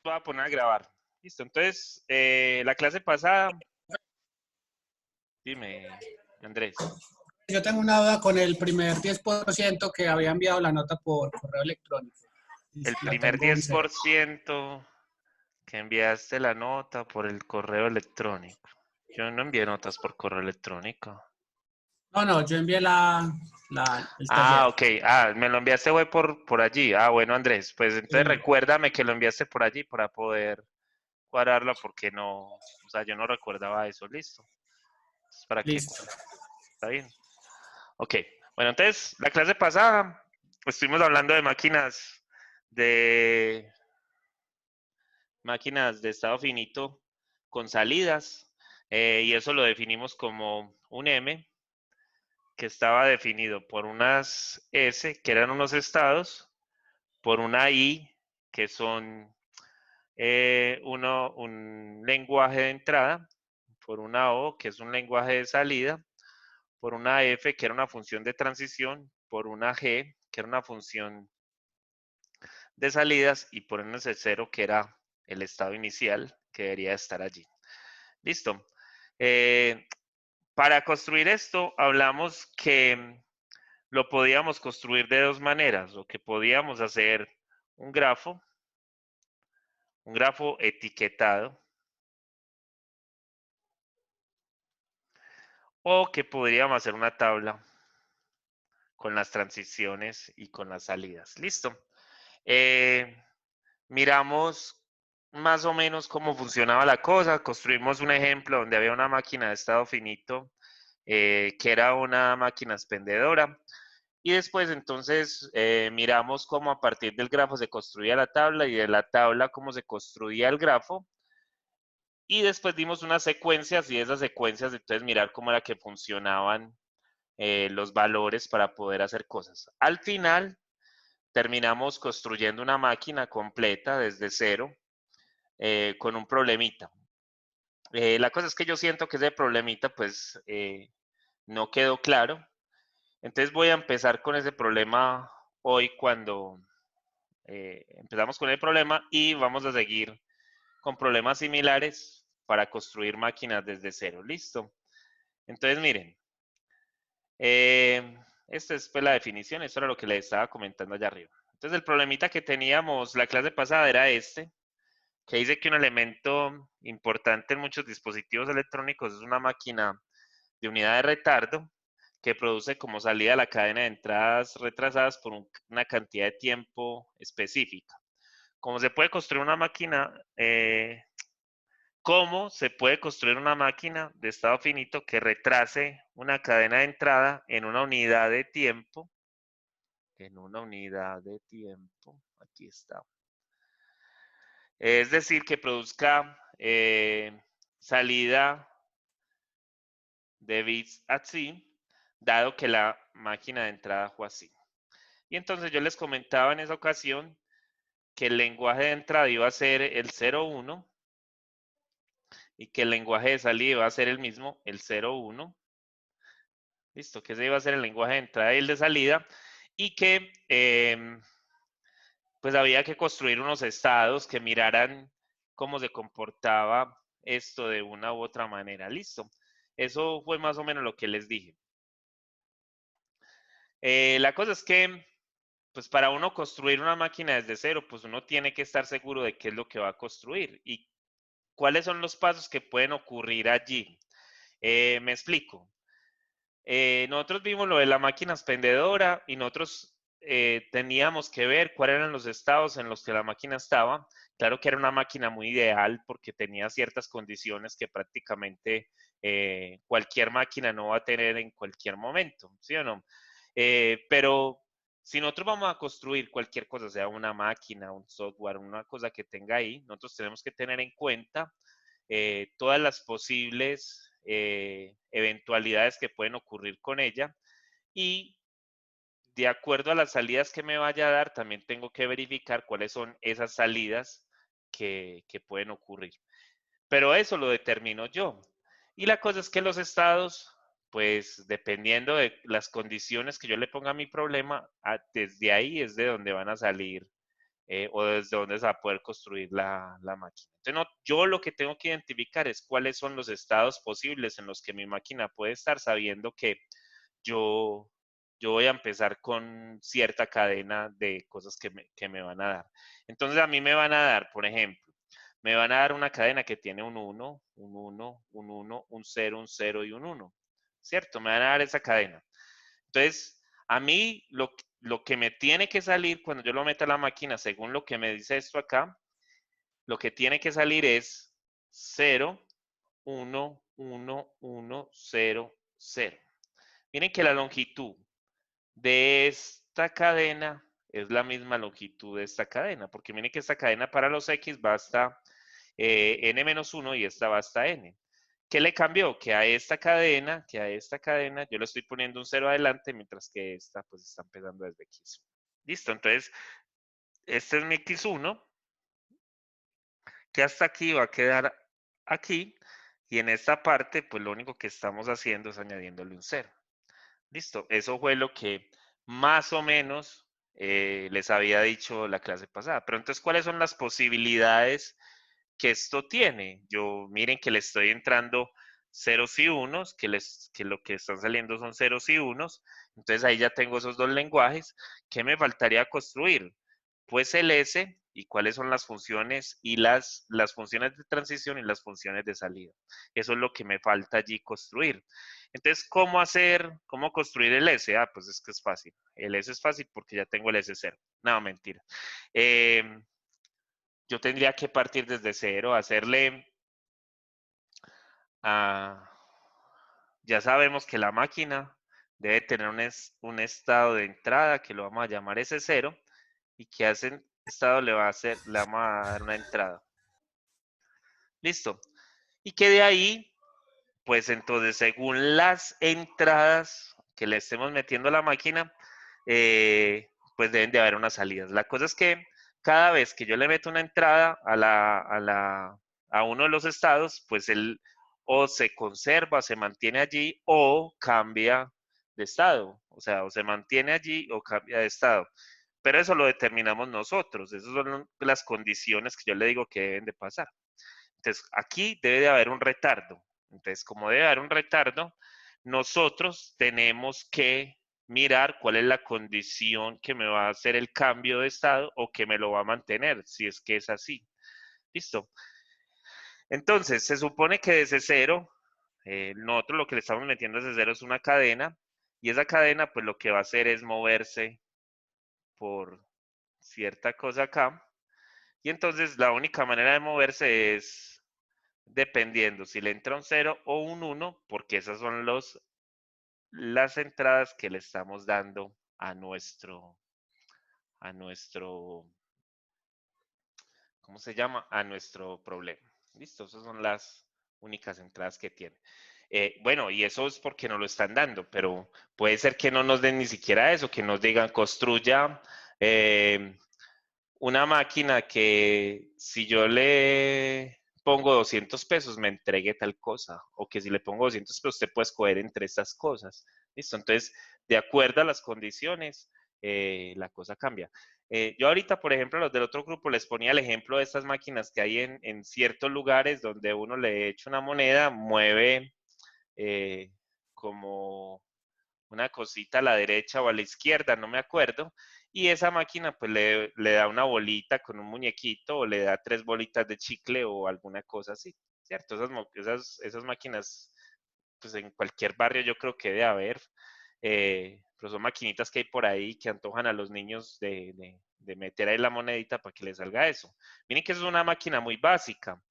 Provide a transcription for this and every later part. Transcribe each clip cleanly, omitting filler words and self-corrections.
voy a poner a grabar. Listo, entonces, la clase pasada, dime, Andrés, Yo tengo una duda con el primer 10% que había enviado la nota por correo electrónico. el La primer tengo un diez cero. por ciento que enviaste la nota por el correo electrónico. Yo no envié notas por correo electrónico. No, yo envié el Ah, taller. ok. Me lo enviaste fue por allí. Bueno, Andrés, pues entonces Sí, recuérdame que lo enviaste por allí para poder cuadrarlo porque no, o sea, yo no recordaba eso. Listo. Es para que, listo. está bien. Ok, bueno, entonces la clase pasada estuvimos hablando de de máquinas de estado finito con salidas, y eso lo definimos como un M que estaba definido por unas S que eran unos estados, por una I que son un lenguaje de entrada, por una O que es un lenguaje de salida, por una F que era una función de transición, por una G que era una función de salidas y por n 0 que era el estado inicial que debería estar allí. Listo. Eh, para construir esto, hablamos que lo podíamos construir de dos maneras, o que podíamos hacer un grafo etiquetado, o que podríamos hacer una tabla con las transiciones y con las salidas. Listo. Eh, miramos más o menos cómo funcionaba la cosa. Construimos un ejemplo donde había una máquina de estado finito, que era una máquina expendedora. Y después entonces miramos cómo a partir del grafo se construía la tabla y de la tabla cómo se construía el grafo. Y después dimos unas secuencias y esas secuencias entonces mirar cómo era que funcionaban los valores para poder hacer cosas. Al final terminamos construyendo una máquina completa desde cero, con un problemita. La cosa es que yo siento que ese problemita pues no quedó claro. Entonces voy a empezar con ese problema hoy cuando empezamos con el problema y vamos a seguir con problemas similares para construir máquinas desde cero. Listo. Entonces miren, esta es pues, la definición, esto era lo que les estaba comentando allá arriba. Entonces el problemita que teníamos la clase pasada era este, que dice que un elemento importante en muchos dispositivos electrónicos es una máquina de unidad de retardo que produce como salida la cadena de entradas retrasadas por una cantidad de tiempo específica. ¿Cómo se puede construir una máquina? ¿Cómo se puede construir una máquina de estado finito que retrase una cadena de entrada en una unidad de tiempo? En una unidad de tiempo, aquí está. Es decir, que produzca salida de bits así, dado que la máquina de entrada fue así. Y entonces yo les comentaba en esa ocasión que el lenguaje de entrada iba a ser el 01 y que el lenguaje de salida iba a ser el mismo, el 01. Listo, que ese iba a ser el lenguaje de entrada y el de salida. Y que pues había que construir unos estados que miraran cómo se comportaba esto de una u otra manera. Listo. Eso fue más o menos lo que les dije. La cosa es que, pues para uno construir una máquina desde cero, pues uno tiene que estar seguro de qué es lo que va a construir y cuáles son los pasos que pueden ocurrir allí. Me explico. Nosotros vimos lo de la máquina expendedora y nosotros teníamos que ver cuáles eran los estados en los que la máquina estaba. Claro que era una máquina muy ideal porque tenía ciertas condiciones que prácticamente cualquier máquina no va a tener en cualquier momento, ¿sí o no? Pero si nosotros vamos a construir cualquier cosa, sea una máquina, un software, una cosa que tenga ahí, nosotros tenemos que tener en cuenta todas las posibles eventualidades que pueden ocurrir con ella y de acuerdo a las salidas que me vaya a dar, también tengo que verificar cuáles son esas salidas que pueden ocurrir. Pero eso lo determino yo. Y la cosa es que los estados, pues dependiendo de las condiciones que yo le ponga a mi problema, desde ahí es de donde van a salir o desde dónde se va a poder construir la máquina. Entonces, no, yo lo que tengo que identificar es cuáles son los estados posibles en los que mi máquina puede estar, sabiendo que yo, yo voy a empezar con cierta cadena de cosas que me van a dar. Entonces, a mí me van a dar, por ejemplo, me van a dar una cadena que tiene un 1, un 1, un 1, un 0, un 0 y un 1, ¿cierto? Me van a dar esa cadena. Entonces, a mí lo que me tiene que salir cuando yo lo meto a la máquina, según lo que me dice esto acá, lo que tiene que salir es 0, 1, 1, 1, 0, 0. Miren que la longitud de esta cadena es la misma longitud de esta cadena, porque miren que esta cadena para los X va hasta n-1 y esta va hasta n. ¿Qué le cambió? Que a esta cadena, yo le estoy poniendo un 0 adelante, mientras que esta pues está empezando desde X1. Listo, entonces, este es mi X1, que hasta aquí va a quedar aquí, y en esta parte, pues lo único que estamos haciendo es añadiéndole un 0. Listo, eso fue lo que más o menos les había dicho la clase pasada. Pero entonces, ¿cuáles son las posibilidades que esto tiene? Miren que le estoy entrando ceros y unos, que lo que están saliendo son ceros y unos. Entonces ahí ya tengo esos dos lenguajes. ¿Qué me faltaría construir? Pues el S y cuáles son las funciones y las funciones de transición y las funciones de salida. Eso es lo que me falta allí construir. Entonces, cómo construir el S? Ah, pues es que es fácil. El S es fácil porque ya tengo el S0. No, mentira. Yo tendría que partir desde cero, hacerle ya sabemos que la máquina debe tener un estado de entrada que lo vamos a llamar S0 y que a ese estado le vamos a dar una entrada. Listo. Y que de ahí, pues entonces según las entradas que le estemos metiendo a la máquina, pues deben de haber unas salidas. La cosa es que cada vez que yo le meto una entrada a uno de los estados, pues él o se conserva, se mantiene allí o cambia de estado. O sea, o se mantiene allí o cambia de estado. Pero eso lo determinamos nosotros. Esas son las condiciones que yo le digo que deben de pasar. Entonces, aquí debe de haber un retardo. Entonces, como debe haber un retardo, nosotros tenemos que mirar cuál es la condición que me va a hacer el cambio de estado o que me lo va a mantener, si es que es así. ¿Listo? Entonces, se supone que desde cero, nosotros lo que le estamos metiendo desde cero es una cadena, y esa cadena, pues lo que va a hacer es moverse por cierta cosa acá, y entonces la única manera de moverse es dependiendo si le entra un 0 o un 1, porque esas son las entradas que le estamos dando a nuestro, ¿cómo se llama? A nuestro problema. Listo, esas son las únicas entradas que tiene. Bueno, y eso es porque no lo están dando, pero puede ser que no nos den ni siquiera eso, que nos digan construya una máquina que si yo le pongo 200 pesos me entregue tal cosa, o que si le pongo 200 pesos usted puede escoger entre estas cosas. ¿Listo? Entonces, de acuerdo a las condiciones, la cosa cambia. Yo ahorita, por ejemplo, a los del otro grupo les ponía el ejemplo de estas máquinas que hay en ciertos lugares donde uno le echa una moneda, mueve como una cosita a la derecha o a la izquierda, no me acuerdo, y esa máquina pues le da una bolita con un muñequito o le da 3 bolitas de chicle o alguna cosa así, ¿cierto? Esas máquinas, pues en cualquier barrio yo creo que debe haber, pero son maquinitas que hay por ahí que antojan a los niños de meter ahí la monedita para que les salga eso. Miren que eso es una máquina muy básica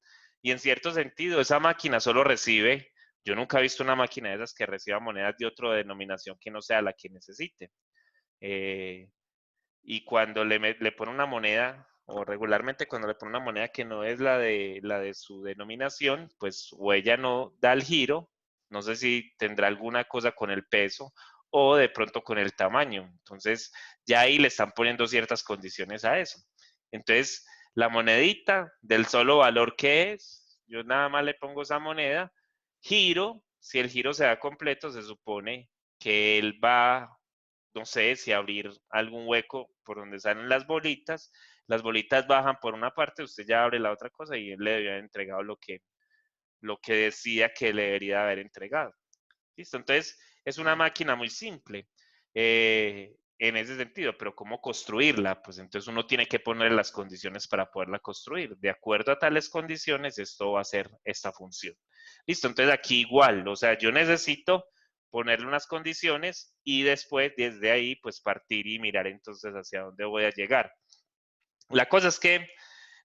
y en cierto sentido esa máquina solo recibe, yo nunca he visto una máquina de esas que reciba monedas de otra denominación que no sea la que necesite. Y cuando le pone una moneda, o regularmente cuando le pone una moneda que no es la de su denominación, pues o ella no da el giro, no sé si tendrá alguna cosa con el peso o de pronto con el tamaño. Entonces, ya ahí le están poniendo ciertas condiciones a eso. Entonces, la monedita del solo valor que es, yo nada más le pongo esa moneda, giro, si el giro se da completo, se supone que él va no sé, si abrir algún hueco por donde salen las bolitas bajan por una parte, usted ya abre la otra cosa y él le debió haber entregado lo que decía que le debería haber entregado. ¿Listo? Entonces, es una máquina muy simple en ese sentido, pero ¿cómo construirla? Pues entonces uno tiene que poner las condiciones para poderla construir. De acuerdo a tales condiciones, esto va a ser esta función. ¿Listo? Entonces aquí igual, o sea, yo necesito ponerle unas condiciones y después desde ahí pues partir y mirar entonces hacia dónde voy a llegar. La cosa es que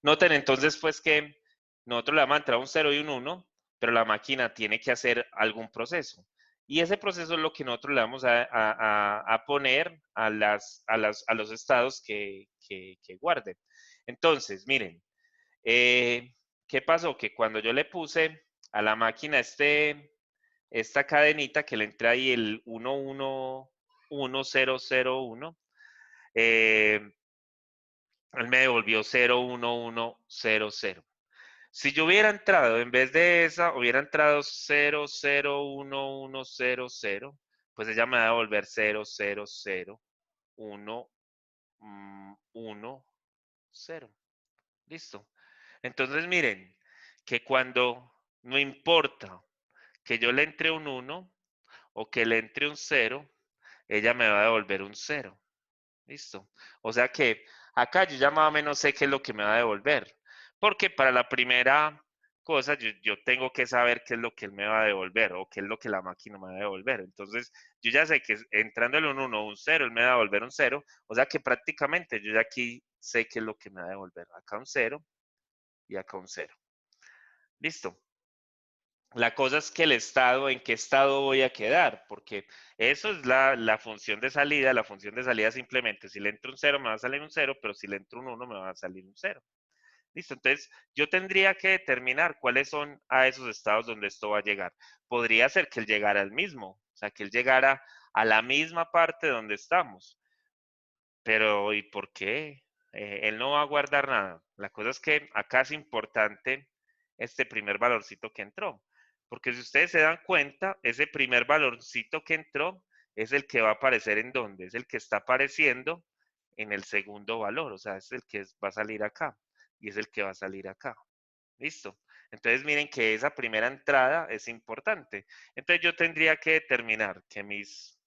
noten entonces pues que nosotros le vamos a entrar un 0 y un 1, pero la máquina tiene que hacer algún proceso. Y ese proceso es lo que nosotros le vamos a poner a los estados que guarde. Entonces, miren, ¿qué pasó? Que cuando yo le puse a la máquina esta cadenita que le entra ahí el 111001, él me devolvió 01100. Si yo hubiera entrado, en vez de esa, hubiera entrado 001100, pues ella me va a devolver 000110. Listo. Entonces, miren, que cuando no importa que yo le entre un 1 o que le entre un 0, ella me va a devolver un 0. Listo. O sea que acá yo ya más o menos sé qué es lo que me va a devolver. Porque para la primera cosa yo tengo que saber qué es lo que él me va a devolver o qué es lo que la máquina me va a devolver. Entonces, yo ya sé que entrándole un 1 o un 0, él me va a devolver un 0. O sea que prácticamente yo ya aquí sé qué es lo que me va a devolver. Acá un 0 y acá un 0. Listo. La cosa es que el estado, ¿en qué estado voy a quedar? Porque eso es la función de salida. La función de salida simplemente, si le entro un 0 me va a salir un 0, pero si le entro un 1 me va a salir un 0. Listo, entonces yo tendría que determinar cuáles son a esos estados donde esto va a llegar. Podría ser que él llegara al mismo, o sea, que él llegara a la misma parte donde estamos. Pero, ¿y por qué? Él no va a guardar nada. La cosa es que acá es importante este primer valorcito que entró. Porque si ustedes se dan cuenta, ese primer valorcito que entró es el que va a aparecer en dónde, es el que está apareciendo en el segundo valor, o sea, es el que va a salir acá y es el que va a salir acá. ¿Listo? Entonces miren que esa primera entrada es importante. Entonces yo tendría que determinar que mis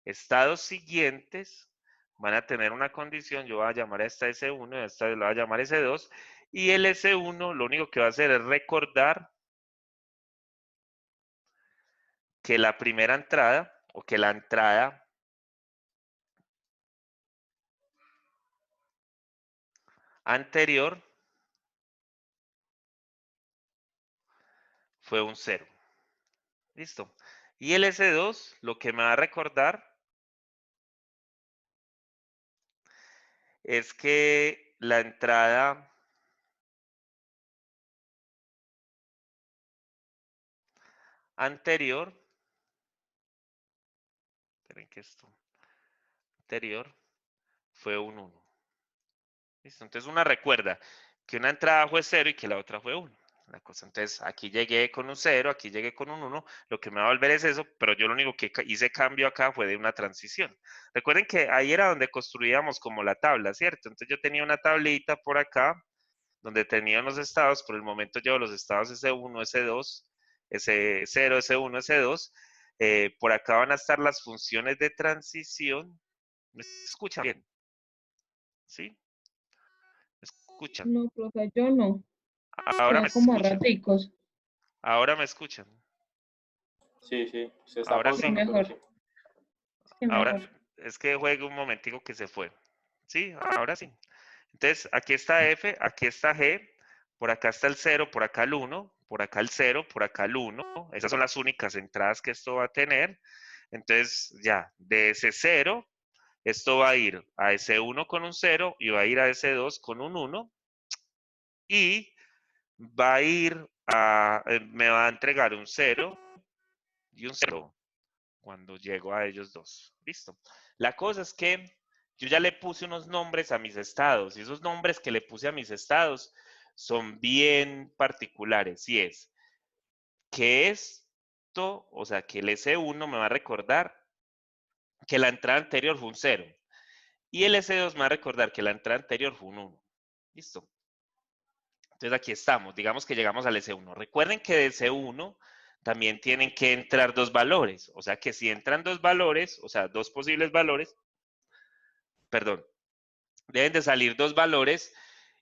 estados siguientes van a tener una condición, yo voy a llamar a esta S1 y a esta la voy a llamar S2, y el S1 lo único que va a hacer es recordar que la primera entrada o que la entrada anterior fue un 0. Listo. Y el S2 lo que me va a recordar es que la entrada anterior, esperen que esto anterior fue un 1. ¿Listo? Entonces una recuerda que una entrada fue 0 y que la otra fue 1. La cosa. Entonces aquí llegué con un 0, aquí llegué con un 1, lo que me va a volver es eso, pero yo lo único que hice cambio acá fue de una transición. Recuerden que ahí era donde construíamos como la tabla, ¿cierto? Entonces yo tenía una tablita por acá donde tenía los estados, por el momento llevo los estados S1, S2, S0, S1, S2. Por acá van a estar las funciones de transición. ¿Me escuchan bien? ¿Sí? ¿Me escuchan? No, profe, yo no. Se Ahora va me como a escuchan. raticos. Ahora me escuchan. Sí, sí, se está Ahora Sí, sí. pausando, pero mejor. sí. Sí, Ahora mejor. es que juega un momentico que se fue. Sí, ahora sí. Entonces, aquí está F, aquí está G, por acá está el 0, por acá el 1, por acá el 0, por acá el 1. Esas son las únicas entradas que esto va a tener. Entonces, ya, de ese 0, esto va a ir a ese 1 con un 0 y va a ir a ese 2 con un 1 y va a ir me va a entregar un 0 y un 0 cuando llego a ellos dos. Listo. La cosa es que yo ya le puse unos nombres a mis estados y esos nombres que le puse a mis estados son bien particulares. Y es que esto, o sea, que el S1 me va a recordar que la entrada anterior fue un 0. Y el S2 me va a recordar que la entrada anterior fue un 1. ¿Listo? Entonces aquí estamos. Digamos que llegamos al S1. Recuerden que de S1 también tienen que entrar dos valores. O sea que si entran dos valores, o sea, dos posibles valores, perdón, deben de salir dos valores.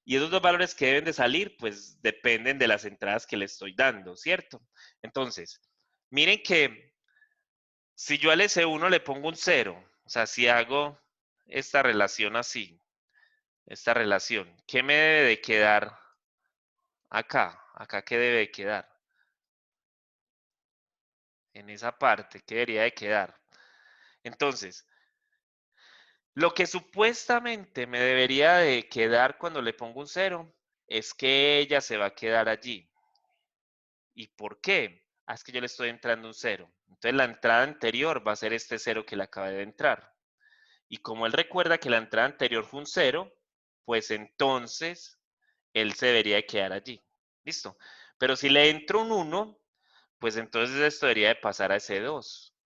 Y esos dos valores que deben de salir, pues dependen de las entradas que le estoy dando, ¿cierto? Entonces, miren que si yo al S1 le pongo un 0, o sea, si hago esta relación así, esta relación, ¿qué me debe de quedar acá? ¿Acá qué debe de quedar? En esa parte, ¿qué debería de quedar? Entonces, lo que supuestamente me debería de quedar cuando le pongo un 0 es que ella se va a quedar allí. ¿Y por qué? Ah, es que yo le estoy entrando un 0. Entonces la entrada anterior va a ser este 0 que le acaba de entrar. Y como él recuerda que la entrada anterior fue un 0, pues entonces él se debería de quedar allí. ¿Listo? Pero si le entro un 1, pues entonces esto debería de pasar a ese 2.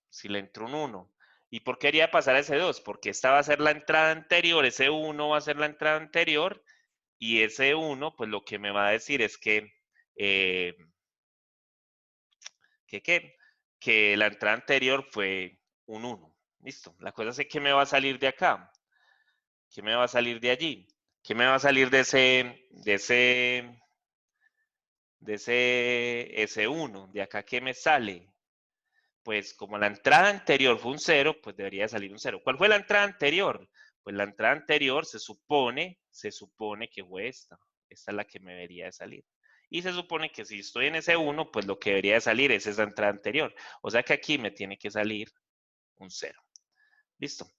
Si le entro un 1. ¿Y por qué debería pasar a ese 2? Porque esta va a ser la entrada anterior, ese 1 va a ser la entrada anterior, y ese 1, pues lo que me va a decir es eh, que la entrada anterior fue un 1. Listo. La cosa es que me va a salir de acá. ¿Qué me va a salir de allí? ¿Qué me va a salir de ese S1? ¿De acá qué me sale? Pues como la entrada anterior fue un 0, pues debería salir un 0. ¿Cuál fue la entrada anterior? Pues la entrada anterior se supone que fue esta. Esta es la que me debería de salir. Y se supone que si estoy en ese 1, pues lo que debería de salir es esa entrada anterior. O sea que aquí me tiene que salir un 0. ¿Listo?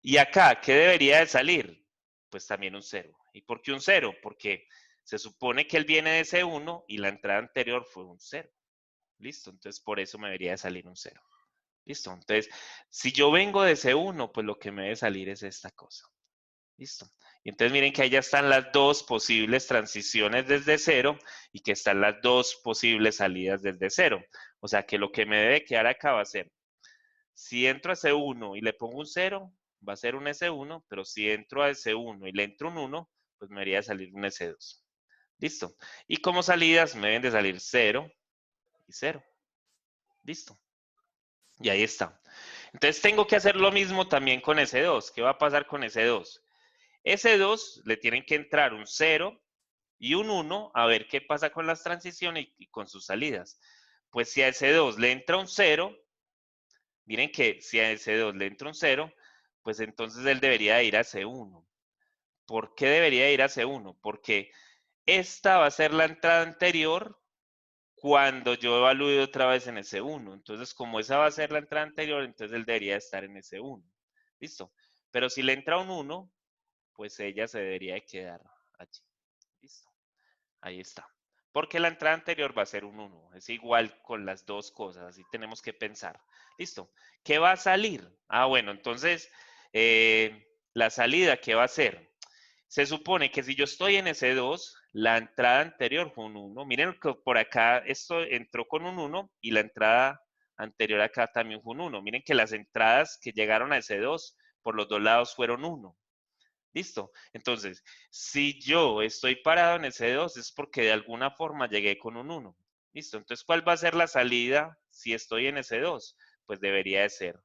Y acá, ¿qué debería de salir? Pues también un 0. ¿Y por qué un 0? Porque se supone que él viene de ese 1 y la entrada anterior fue un 0. ¿Listo? Entonces por eso me debería de salir un 0. ¿Listo? Entonces, si yo vengo de ese 1, pues lo que me debe salir es esta cosa. ¿Listo? Y entonces miren que ahí ya están las dos posibles transiciones desde 0 y que están las dos posibles salidas desde 0. O sea que lo que me debe quedar acá va a ser, si entro a S1 y le pongo un 0, va a ser un S1, pero si entro a S1 y le entro un 1, pues me debería salir un S2. ¿Listo? Y como salidas me deben de salir 0 y 0. ¿Listo? Y ahí está. Entonces tengo que hacer lo mismo también con S2. ¿Qué va a pasar con S2? S2 le tienen que entrar un 0 y un 1 a ver qué pasa con las transiciones y con sus salidas. Pues si a S2 le entra un 0, miren que si a S2 le entra un 0, pues entonces él debería ir a C1. ¿Por qué debería ir a C1? Porque esta va a ser la entrada anterior cuando yo evalúe otra vez en S1. Entonces, como esa va a ser la entrada anterior, entonces él debería estar en S1. ¿Listo? Pero si le entra un 1, pues ella se debería de quedar allí. ¿Listo? Ahí está. Porque la entrada anterior va a ser un 1. Es igual con las dos cosas. Así tenemos que pensar. ¿Listo? ¿Qué va a salir? Ah, bueno, entonces, la salida, ¿qué va a ser? Se supone que si yo estoy en S2, la entrada anterior fue un 1. Miren que por acá esto entró con un 1 y la entrada anterior acá también fue un 1. Miren que las entradas que llegaron a S2 por los dos lados fueron 1. ¿Listo? Entonces, si yo estoy parado en S2 es porque de alguna forma llegué con un 1. ¿Listo? Entonces, ¿cuál va a ser la salida si estoy en S2? Pues debería de ser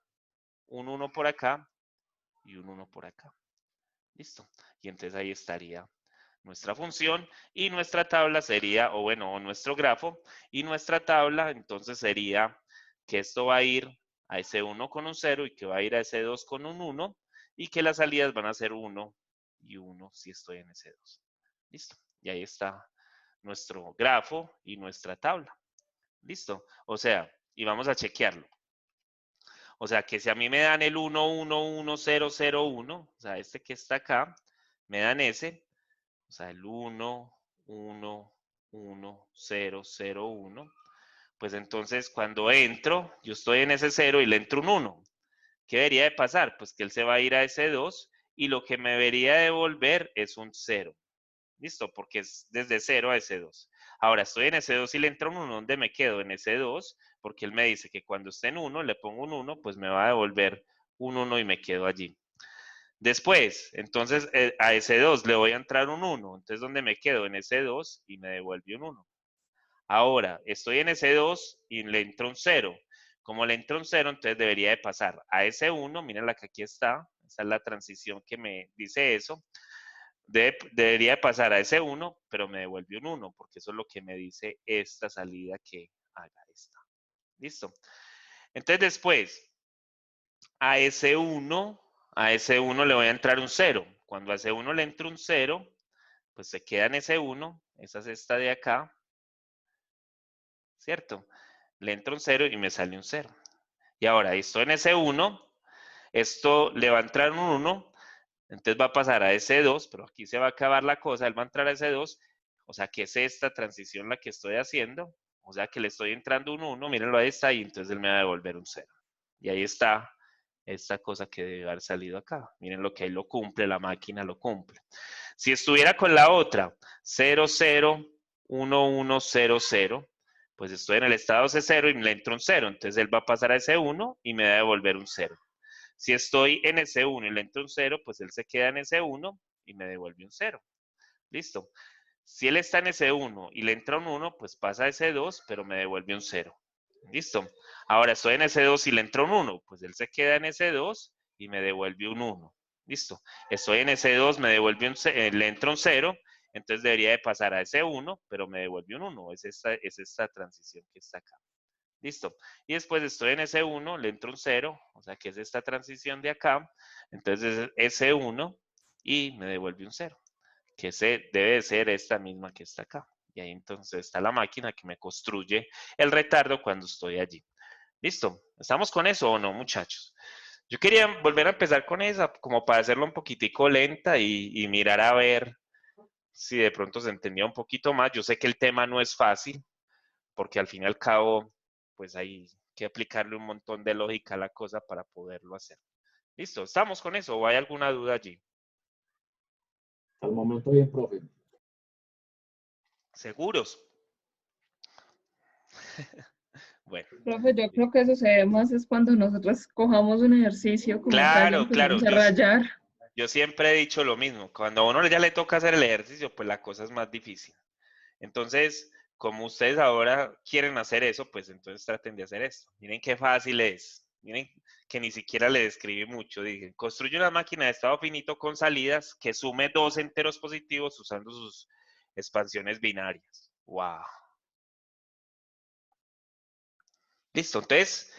un 1 por acá y un 1 por acá. ¿Listo? Y entonces ahí estaría nuestra función y nuestra tabla sería, o bueno, o nuestro grafo, y nuestra tabla entonces sería que esto va a ir a ese 1 con un 0 y que va a ir a ese 2 con un 1 y que las salidas van a ser 1 y 1 si estoy en ese 2. Listo. Y ahí está nuestro grafo y nuestra tabla. Listo. O sea, y vamos a chequearlo. O sea, que si a mí me dan el 1, 1, 1, 0, 0, 1, o sea, este que está acá, me dan ese, o sea, el 1, 1, 1, 0, 0, 1, pues entonces cuando entro, yo estoy en ese 0 y le entro un 1. ¿Qué debería de pasar? Pues que él se va a ir a ese 2 y lo que me debería devolver es un 0. ¿Listo? Porque es desde 0 a ese 2. Ahora estoy en ese 2 y le entra un 1, ¿dónde me quedo? En ese 2, porque él me dice que cuando esté en 1, le pongo un 1, pues me va a devolver un 1 y me quedo allí. Después, entonces a ese 2 le voy a entrar un 1, entonces ¿dónde me quedo? En ese 2 y me devuelve un 1. Ahora, estoy en ese 2 y le entro un 0. Como le entro un 0, entonces debería de pasar a ese 1, miren la que aquí está, esa es la transición que me dice eso. Debería de pasar a ese 1, pero me devuelve un 1, porque eso es lo que me dice esta salida que haga esta. ¿Listo? Entonces después, a ese 1 le voy a entrar un 0. Cuando a ese 1 le entro un 0, pues se queda en ese 1, esa es esta de acá, ¿cierto? Le entro un 0 y me sale un 0. Y ahora, esto en ese 1, esto le va a entrar un 1, entonces va a pasar a ese 2, pero aquí se va a acabar la cosa, él va a entrar a ese 2, o sea que es esta transición la que estoy haciendo, o sea que le estoy entrando un 1, mírenlo, ahí está, y entonces él me va a devolver un 0. Y ahí está esta cosa que debe haber salido acá. Miren lo que ahí lo cumple, la máquina lo cumple. Si estuviera con la otra, 0, 0, 1, 1, 0, 0, pues estoy en el estado C0 y le entro un 0, entonces él va a pasar a ese 1 y me va a devolver un 0. Si estoy en ese 1 y le entro un 0, pues él se queda en ese 1 y me devuelve un 0. Listo. Si él está en ese 1 y le entra un 1, pues pasa a ese 2, pero me devuelve un 0. Listo. Ahora estoy en ese 2 y le entra un 1, pues él se queda en ese 2 y me devuelve un 1. Listo. Estoy en ese 2, me devuelve le entra un 0, entonces debería de pasar a ese 1, pero me devuelve un 1. Es esta transición que está acá. Listo. Y después estoy en ese 1, le entro un 0, o sea que es esta transición de acá. Entonces es ese 1 y me devuelve un 0, que debe de ser esta misma que está acá. Y ahí entonces está la máquina que me construye el retardo cuando estoy allí. ¿Listo? ¿Estamos con eso o no, muchachos? Yo quería volver a empezar con esa, como para hacerlo un poquitico lenta y mirar a ver si de pronto se entendía un poquito más. Yo sé que el tema no es fácil, porque al fin y al cabo, pues hay que aplicarle un montón de lógica a la cosa para poderlo hacer. ¿Listo? ¿Estamos con eso o hay alguna duda allí? Al momento bien, profe. ¿Seguros? Bueno. Profe, yo creo que eso se ve más es cuando nosotros cojamos un ejercicio como tal y Claro, claro. empezamos a rayar. Yo siempre he dicho lo mismo. Cuando a uno ya le toca hacer el ejercicio, pues la cosa es más difícil. Entonces, como ustedes ahora quieren hacer eso, pues entonces traten de hacer esto. Miren qué fácil es. Miren que ni siquiera le describí mucho. Dije, construye una máquina de estado finito con salidas que sume dos enteros positivos usando sus expansiones binarias. ¡Wow! Listo. Entonces,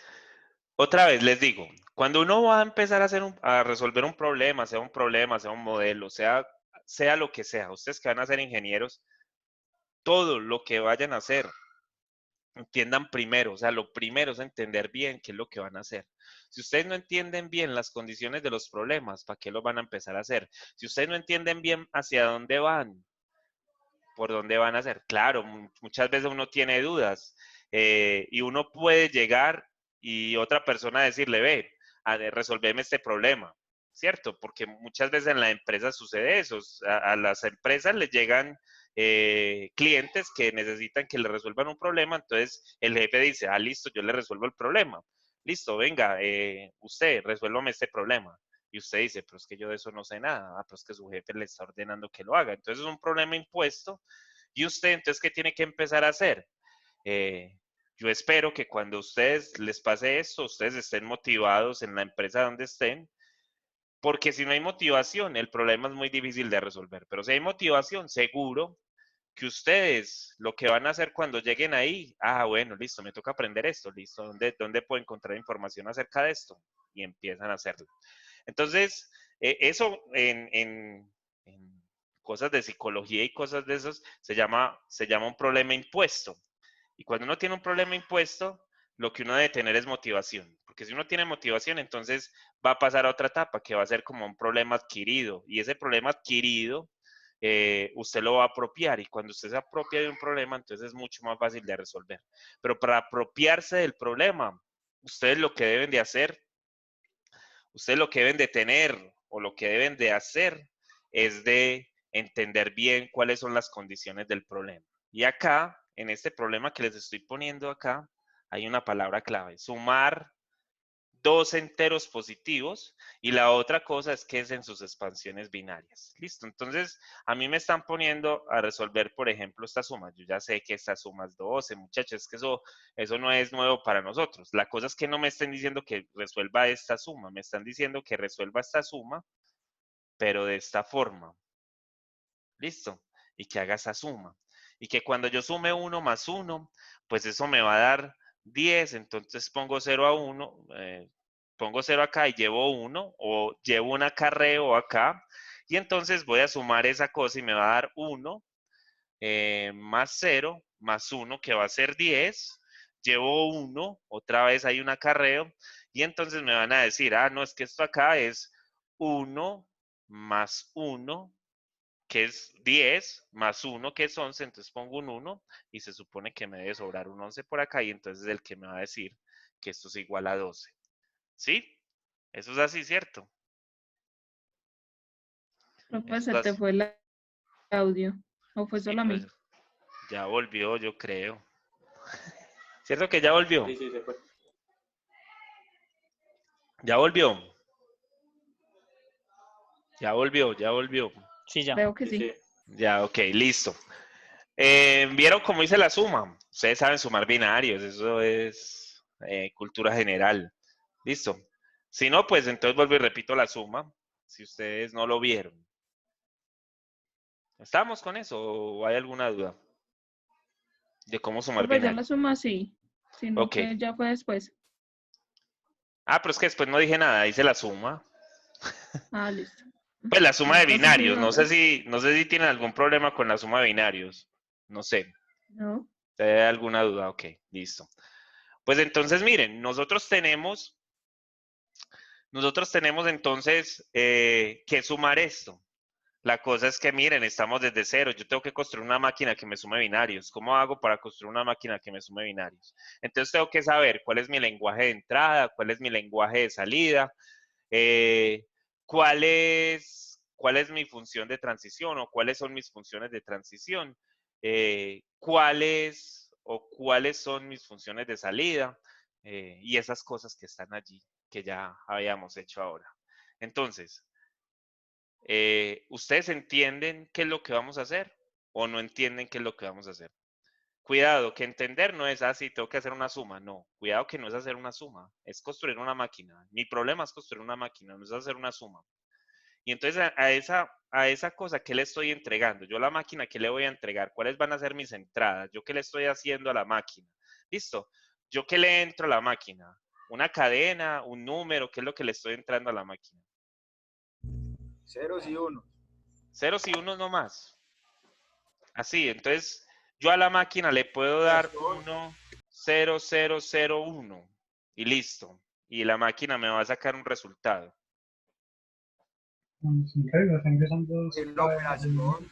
otra vez les digo, cuando uno va a empezar a resolver un problema, sea un modelo, sea lo que sea, ustedes que van a ser ingenieros, todo lo que vayan a hacer, entiendan primero, o sea, lo primero es entender bien qué es lo que van a hacer. Si ustedes no entienden bien las condiciones de los problemas, ¿para qué lo van a empezar a hacer? Si ustedes no entienden bien hacia dónde van, por dónde van a hacer, claro, muchas veces uno tiene dudas y uno puede llegar y otra persona decirle, ve, resolverme este problema, ¿cierto? Porque muchas veces en la empresa sucede eso, a las empresas les llegan clientes que necesitan que le resuelvan un problema, entonces el jefe dice, ah, listo, yo le resuelvo el problema, listo, venga, usted, resuélvame este problema. Y usted dice, pero es que yo de eso no sé nada, pero es que su jefe le está ordenando que lo haga. Entonces es un problema impuesto. Y usted, entonces, ¿qué tiene que empezar a hacer? Yo espero que cuando a ustedes les pase esto, ustedes estén motivados en la empresa donde estén, porque si no hay motivación, el problema es muy difícil de resolver. Pero si hay motivación, seguro que ustedes lo que van a hacer cuando lleguen ahí, ah, bueno, listo, me toca aprender esto, listo, ¿dónde puedo encontrar información acerca de esto? Y empiezan a hacerlo. Entonces, eso en cosas de psicología y cosas de esos se llama un problema impuesto. Y cuando uno tiene un problema impuesto, lo que uno debe tener es motivación. Porque si uno tiene motivación, entonces va a pasar a otra etapa que va a ser como un problema adquirido. Y ese problema adquirido, usted lo va a apropiar. Y cuando usted se apropia de un problema, entonces es mucho más fácil de resolver. Pero para apropiarse del problema, ustedes lo que deben de hacer, ustedes lo que deben de tener o lo que deben de hacer es de entender bien cuáles son las condiciones del problema. Y acá, en este problema que les estoy poniendo acá, hay una palabra clave. Sumar dos enteros positivos y la otra cosa es que es en sus expansiones binarias. Listo, entonces a mí me están poniendo a resolver, por ejemplo, esta suma. Yo ya sé que esta suma es 12, muchachos, es que eso no es nuevo para nosotros. La cosa es que no me estén diciendo que resuelva esta suma, me están diciendo que resuelva esta suma, pero de esta forma. Listo, y que haga esa suma. Y que cuando yo sume 1 más 1, pues eso me va a dar 10, entonces pongo 0 a 1, pongo 0 acá y llevo 1, o llevo un acarreo acá, y entonces voy a sumar esa cosa y me va a dar 1 más 0 más 1, que va a ser 10, llevo 1, otra vez hay un acarreo, y entonces me van a decir, ah, no, es que esto acá es 1 más 1, que es 10, más 1, que es 11, entonces pongo un 1 y se supone que me debe sobrar un 11 por acá y entonces es el que me va a decir que esto es igual a 12. ¿Sí? Eso es así, ¿cierto? No, pues Eso se es te así. fue el audio. ¿O fue Sí, solo a pues mí? ya volvió, yo creo. ¿Cierto que ya volvió? Sí, sí, se fue. Ya volvió. Ya volvió, ya volvió. Sí, ya. Creo que Sí, sí. sí. Ya, ok, listo. ¿Vieron cómo hice la suma? Ustedes saben sumar binarios, eso es cultura general. Listo. Si no, pues entonces vuelvo y repito la suma, si ustedes no lo vieron. ¿Estamos con eso o hay alguna duda de cómo sumar Pues ya la binarios? suma sí, sino Ok. que ya fue después. Ah, pero es que después no dije nada, hice la suma. Ah, listo. Pues la suma de Entonces sí, binarios, no sé si tienen algún problema con la suma de binarios. No sé. ¿no? ¿Si hay alguna duda? Ok, listo. Pues entonces, miren, nosotros tenemos entonces que sumar esto. La cosa es que, miren, estamos desde cero. Yo tengo que construir una máquina que me sume binarios. ¿Cómo hago para construir una máquina que me sume binarios? Entonces tengo que saber cuál es mi lenguaje de entrada, cuál es mi lenguaje de salida, eh, cuál es mi función de transición o cuáles son mis funciones de transición, cuáles son mis funciones de salida y esas cosas que están allí, que ya habíamos hecho ahora. Entonces, ¿ustedes entienden qué es lo que vamos a hacer o no entienden qué es lo que vamos a hacer? Cuidado, que entender no es así, tengo que hacer una suma. No, cuidado que no es hacer una suma, es construir una máquina. Mi problema es construir una máquina, no es hacer una suma. Y entonces a esa cosa, ¿qué le estoy entregando? Yo a la máquina, ¿qué le voy a entregar? ¿Cuáles van a ser mis entradas? ¿Yo qué le estoy haciendo a la máquina? ¿Listo? ¿Yo qué le entro a la máquina? ¿Una cadena? ¿Un número? ¿Qué es lo que le estoy entrando a la máquina? Ceros y unos. Ceros y unos nomás. Así, entonces yo a la máquina le puedo dar 1, 0, 0, 0, 1 y listo. Y la máquina me va a sacar un resultado. En la operación,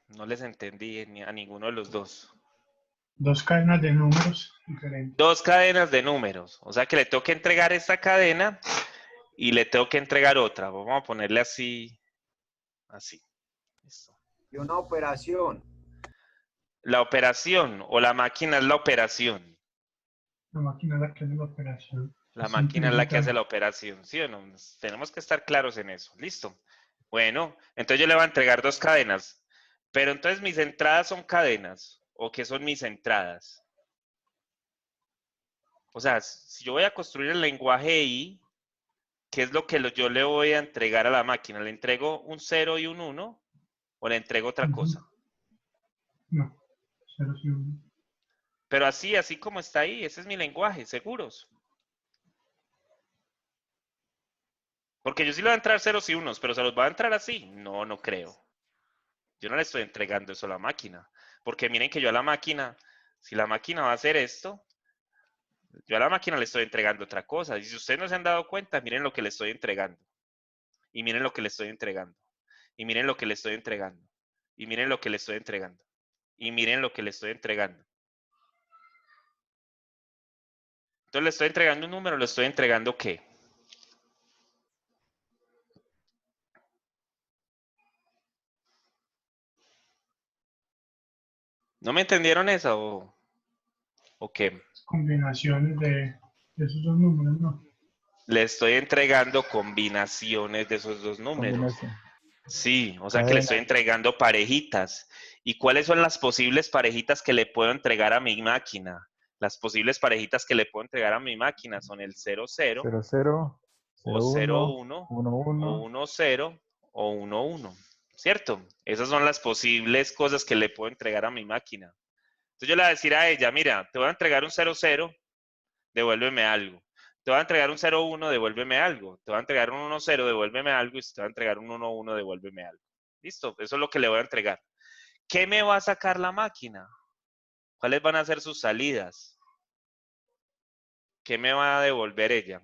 No les entendí a ninguno de los dos. Dos cadenas de números diferentes. Dos cadenas de números. O sea que le tengo que entregar esta cadena y le tengo que entregar otra. Vamos a ponerle así. Así. Listo. y una operación. La operación o la máquina es la operación. La máquina es la que hace la operación. La Eso máquina es la que hace implica la operación, ¿sí o no? Tenemos que estar claros en eso. Listo. Bueno, entonces yo le voy a entregar dos cadenas. Pero entonces mis entradas son cadenas. ¿O qué son mis entradas? O sea, si yo voy a construir el lenguaje I, ¿qué es lo que yo le voy a entregar a la máquina? ¿Le entrego un 0 y un 1 o le entrego otra cosa? No, ceros y unos. Pero así como está ahí, ese es mi lenguaje, seguros. Porque yo sí le voy a entrar ceros y unos, pero ¿se los va a entrar así? No, no creo. Yo no le estoy entregando eso a la máquina. Porque miren que yo a la máquina, si la máquina va a hacer esto, yo a la máquina le estoy entregando otra cosa. Y si ustedes no se han dado cuenta, miren lo que le estoy entregando. Y miren lo que le estoy entregando. Y miren lo que le estoy entregando. Y miren lo que le estoy entregando. Y miren lo que le estoy entregando. Entonces le estoy entregando un número, le estoy entregando ¿qué? ¿No me entendieron eso o qué? Combinaciones de esos dos números, ¿no? Le estoy entregando combinaciones de esos dos números. Combinación. Sí, o sea que le estoy entregando parejitas. ¿Y cuáles son las posibles parejitas que le puedo entregar a mi máquina? Las posibles parejitas que le puedo entregar a mi máquina son el 00, 0, 0, o 0, 01, 1, o 1. 10, o 11, ¿cierto? Esas son las posibles cosas que le puedo entregar a mi máquina. Entonces yo le voy a decir a ella, mira, te voy a entregar un 00, devuélveme algo. Te voy a entregar un 01, devuélveme algo. Te voy a entregar un 10, devuélveme algo. Y si te voy a entregar un 11, devuélveme algo. Listo, eso es lo que le voy a entregar. ¿Qué me va a sacar la máquina? ¿Cuáles van a ser sus salidas? ¿Qué me va a devolver ella?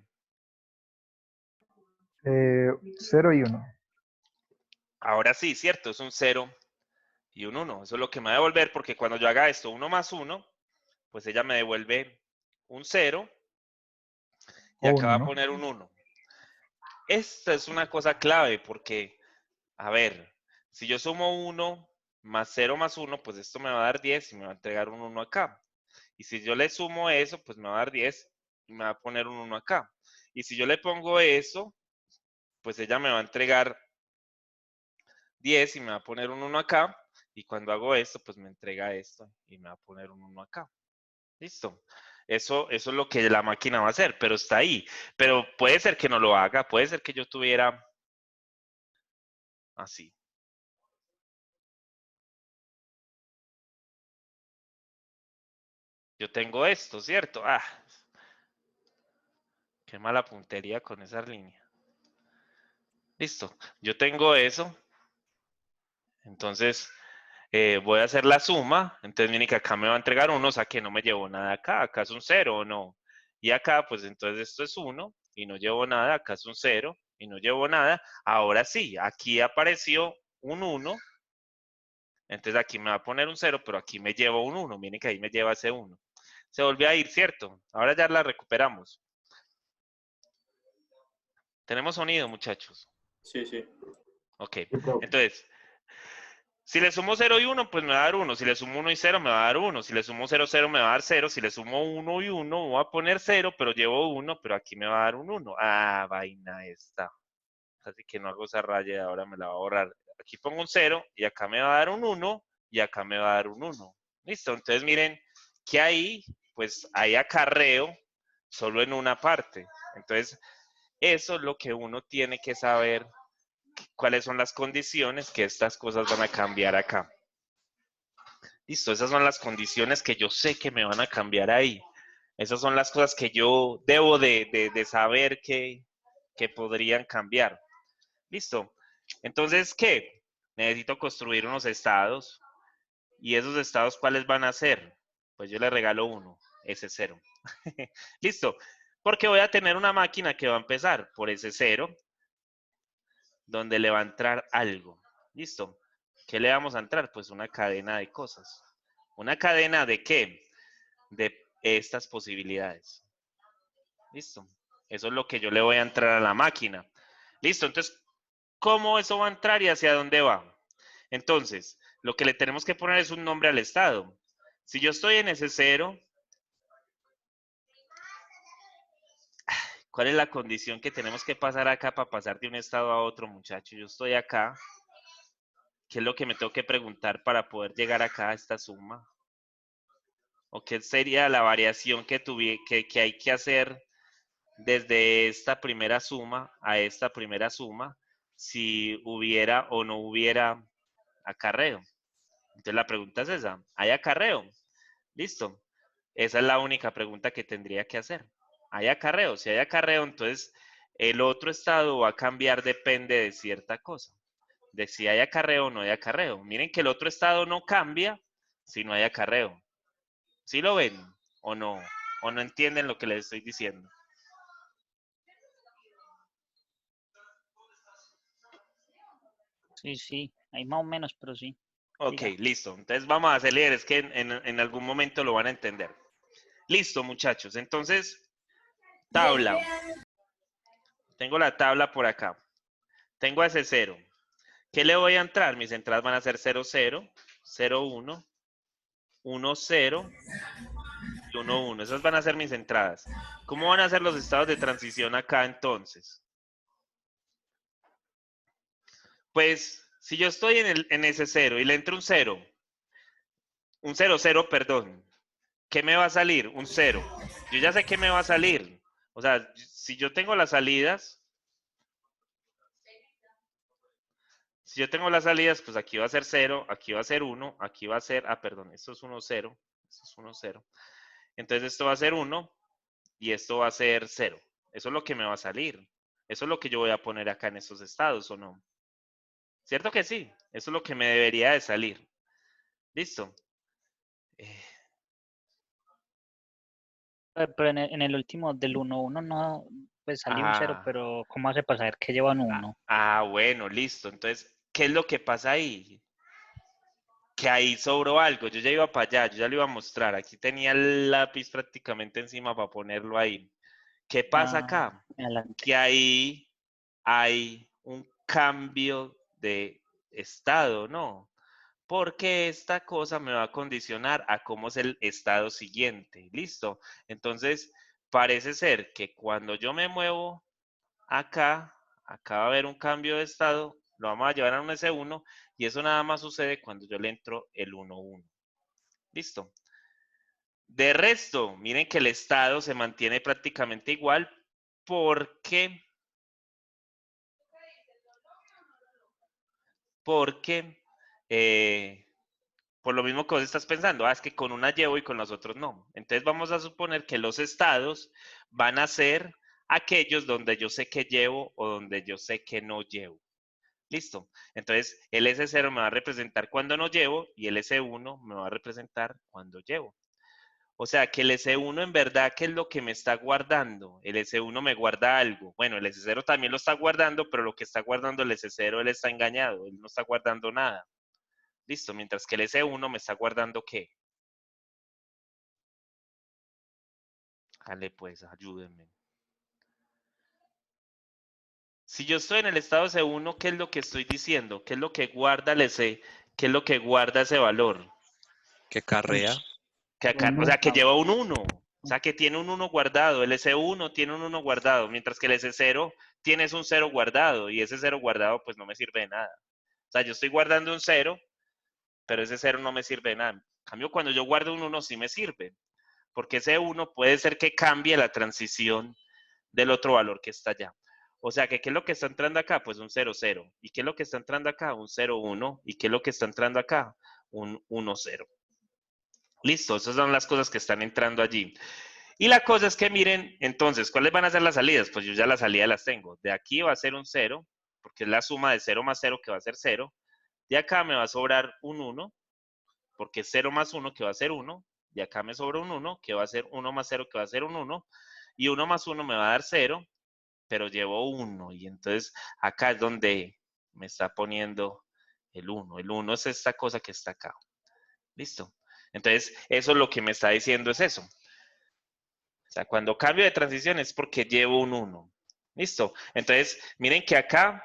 0 y 1. Ahora sí, cierto, es un 0 y un 1. Eso es lo que me va a devolver porque cuando yo haga esto, 1 más 1, pues ella me devuelve un 0 y acá va a poner un 1. Esta es una cosa clave porque, a ver, si yo sumo 1 más 0 más 1, pues esto me va a dar 10 y me va a entregar un 1 acá. Y si yo le sumo eso, pues me va a dar 10 y me va a poner un 1 acá. Y si yo le pongo eso, pues ella me va a entregar 10 y me va a poner un 1 acá. Y cuando hago esto, pues me entrega esto y me va a poner un 1 acá. Listo. Eso es lo que la máquina va a hacer, pero está ahí. Pero puede ser que no lo haga, puede ser que yo tuviera así. Yo tengo esto, ¿cierto? Ah, qué mala puntería con esa línea. Listo. Yo tengo eso. Entonces, voy a hacer la suma. Entonces, miren que acá me va a entregar 1, o sea que no me llevo nada acá. Acá es un 0 o no. Y acá, pues entonces esto es 1 y no llevo nada. Acá es un 0 y no llevo nada. Ahora sí, aquí apareció un 1. Entonces aquí me va a poner un 0, pero aquí me llevo un 1. Miren que ahí me lleva ese 1. Se volvió a ir, ¿cierto? Ahora ya la recuperamos. ¿Tenemos sonido, muchachos? Sí, sí. Ok. Entonces, si le sumo 0 y 1, pues me va a dar 1. Si le sumo 1 y 0, me va a dar 1. Si le sumo 0, 0, me va a dar 0. Si le sumo 1 y 1, voy a poner 0, pero llevo 1, pero aquí me va a dar un 1. Ah, vaina esta. Así que no hago esa raya, ahora me la va a borrar. Aquí pongo un 0 y acá me va a dar un 1 y acá me va a dar un 1. Listo, entonces miren que ahí, pues hay acarreo solo en una parte. Entonces, eso es lo que uno tiene que saber, cuáles son las condiciones que estas cosas van a cambiar acá. Listo, esas son las condiciones que yo sé que me van a cambiar ahí. Esas son las cosas que yo debo de saber que podrían cambiar. Listo. Entonces, ¿qué? Necesito construir unos estados. ¿Y esos estados cuáles van a ser? Pues yo le regalo uno, ese 0. Listo. Porque voy a tener una máquina que va a empezar por ese 0, donde le va a entrar algo. Listo. ¿Qué le vamos a entrar? Pues una cadena de cosas. ¿Una cadena de qué? De estas posibilidades. Listo. Eso es lo que yo le voy a entrar a la máquina. Listo. Entonces, ¿cómo eso va a entrar y hacia dónde va? Entonces, lo que le tenemos que poner es un nombre al estado. Si yo estoy en ese 0, ¿cuál es la condición que tenemos que pasar acá para pasar de un estado a otro, muchacho? Yo estoy acá. ¿Qué es lo que me tengo que preguntar para poder llegar acá a esta suma? ¿O qué sería la variación que hay que hacer desde esta primera suma a esta primera suma si hubiera o no hubiera acarreo? Entonces la pregunta es esa, ¿hay acarreo? Listo. Esa es la única pregunta que tendría que hacer. ¿Hay acarreo? Si hay acarreo, entonces el otro estado va a cambiar, depende de cierta cosa. De si hay acarreo o no hay acarreo. Miren que el otro estado no cambia si no hay acarreo. ¿Sí lo ven o no? ¿O no entienden lo que les estoy diciendo? Sí, sí, hay más o menos, pero sí. Ok, Diga. listo. Entonces vamos a hacer leer, es que en algún momento lo van a entender. Listo, muchachos. Entonces, tabla. Tengo la tabla por acá. Tengo ese 0. ¿Qué le voy a entrar? Mis entradas van a ser 0, 0, 0, 1, 1, 0 y 1, 1. Esas van a ser mis entradas. ¿Cómo van a ser los estados de transición acá entonces? Pues, si yo estoy en ese 0 y le entro un 0, 0, perdón, ¿qué me va a salir? Un 0. Yo ya sé qué me va a salir. O sea, si yo tengo las salidas, pues aquí va a ser 0, aquí va a ser 1, aquí va a ser, perdón, esto es 1, 0, esto es 1, 0. Entonces esto va a ser 1 y esto va a ser 0. Eso es lo que me va a salir. Eso es lo que yo voy a poner acá en estos estados, ¿o no? ¿Cierto que sí? Eso es lo que me debería de salir. ¿Listo? Pero en el último del 1, 1 no, pues salió un 0, Ah. pero ¿cómo hace para saber que lleva un 1? Bueno, listo. Entonces, ¿qué es lo que pasa ahí? Que ahí sobró algo. Yo ya iba para allá, yo ya lo iba a mostrar. Aquí tenía el lápiz prácticamente encima para ponerlo ahí. ¿Qué pasa acá? Adelante. Que ahí hay un cambio de estado, ¿no? Porque esta cosa me va a condicionar a cómo es el estado siguiente. ¿Listo? Entonces, parece ser que cuando yo me muevo acá va a haber un cambio de estado, lo vamos a llevar a un S1 y eso nada más sucede cuando yo le entro el 1, 1. ¿Listo? De resto, miren que el estado se mantiene prácticamente igual porque por lo mismo que vos estás pensando, es que con una llevo y con los otros no. Entonces vamos a suponer que los estados van a ser aquellos donde yo sé que llevo o donde yo sé que no llevo. Listo. Entonces, el S0 me va a representar cuando no llevo y el S1 me va a representar cuando llevo. O sea, que el S1 en verdad, ¿qué es lo que me está guardando? El S1 me guarda algo. Bueno, el S0 también lo está guardando, pero lo que está guardando el S0, él está engañado. Él no está guardando nada. Listo. Mientras que el S1 me está guardando ¿qué? Dale, pues, ayúdenme. Si yo estoy en el estado S1, ¿qué es lo que estoy diciendo? ¿Qué es lo que guarda el S? ¿Qué es lo que guarda ese valor? Que carrea. Que acá, o sea, que lleva un 1. O sea, que tiene un 1 guardado. El S1 tiene un 1 guardado, mientras que el S0 tiene un 0 guardado. Y ese 0 guardado, pues, no me sirve de nada. O sea, yo estoy guardando un 0, pero ese 0 no me sirve de nada. En cambio, cuando yo guardo un 1, sí me sirve. Porque ese 1 puede ser que cambie la transición del otro valor que está allá. O sea, que ¿qué es lo que está entrando acá? Pues un 0, 0. ¿Y qué es lo que está entrando acá? Un 0, 1. ¿Y qué es lo que está entrando acá? Un 1, 0. Listo, esas son las cosas que están entrando allí. Y la cosa es que miren, entonces, ¿cuáles van a ser las salidas? Pues yo ya las salidas las tengo. De aquí va a ser un 0, porque es la suma de 0 más 0 que va a ser 0. De acá me va a sobrar un 1, porque es 0 más 1 que va a ser 1. De acá me sobra un 1, que va a ser 1 más 0 que va a ser un 1. Y 1 más 1 me va a dar 0, pero llevo 1. Y entonces acá es donde me está poniendo el 1. El 1 es esta cosa que está acá. ¿Listo? Entonces, eso es lo que me está diciendo es eso. O sea, cuando cambio de transición es porque llevo un 1. ¿Listo? Entonces, miren que acá,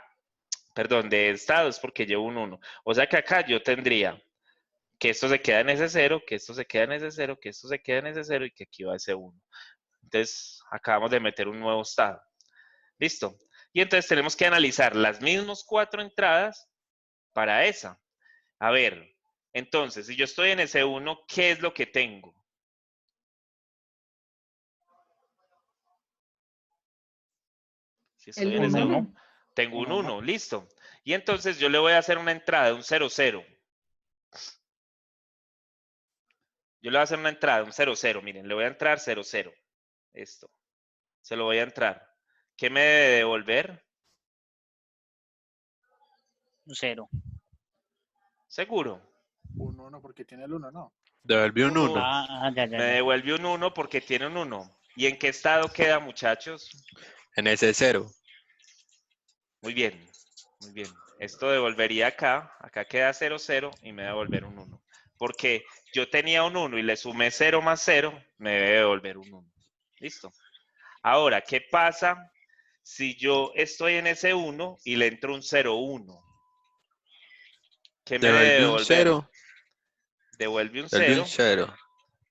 perdón, de estado es porque llevo un 1. O sea que acá yo tendría que esto se queda en ese 0, que esto se queda en ese 0, que esto se queda en ese 0 y que aquí va ese 1. Entonces, acabamos de meter un nuevo estado. ¿Listo? Y entonces tenemos que analizar las mismas 4 entradas para esa. A ver, entonces, si yo estoy en ese 1, ¿qué es lo que tengo? Si estoy en ese 1, tengo un 1, listo. Y entonces yo le voy a hacer una entrada, un 0, 0. Yo le voy a hacer una entrada, un 0, 0. Miren, le voy a entrar 0, 0. Esto. Se lo voy a entrar. ¿Qué me debe devolver? Un 0. ¿Seguro? Un 1 porque tiene el 1, ¿no? Devolvió un 1. Ya. Me devuelve un 1 porque tiene un 1. ¿Y en qué estado queda, muchachos? En ese 0. Muy bien, muy bien. Esto devolvería acá. Acá queda 0, 0 y me debe devolver un 1. Porque yo tenía un 1 y le sumé 0 más 0, me debe devolver un 1. ¿Listo? Ahora, ¿qué pasa si yo estoy en ese 1 y le entro un 0, 1? ¿Qué me debe Devolvió un devolver? 0. devuelve un Vuelve 0. un 0.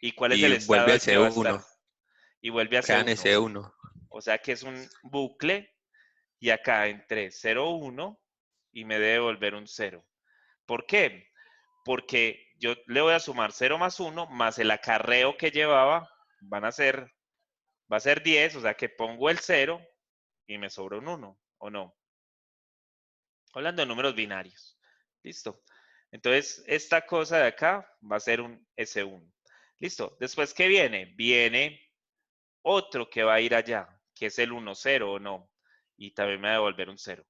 ¿Y cuál es Y el estado vuelve a al que va a C1. estar? Y vuelve a Queda en C1. S1. O sea que es un bucle y acá entré 0, 1 y me debe devolver un 0. ¿Por qué? Porque yo le voy a sumar 0 más 1 más el acarreo que llevaba va a ser 10, o sea que pongo el 0 y me sobra un 1, ¿o no? Hablando de números binarios. Listo. Entonces, esta cosa de acá va a ser un S1. Listo. Después, ¿qué viene? Viene otro que va a ir allá, que es el 1, 0 o no. Y también me va a devolver un 0.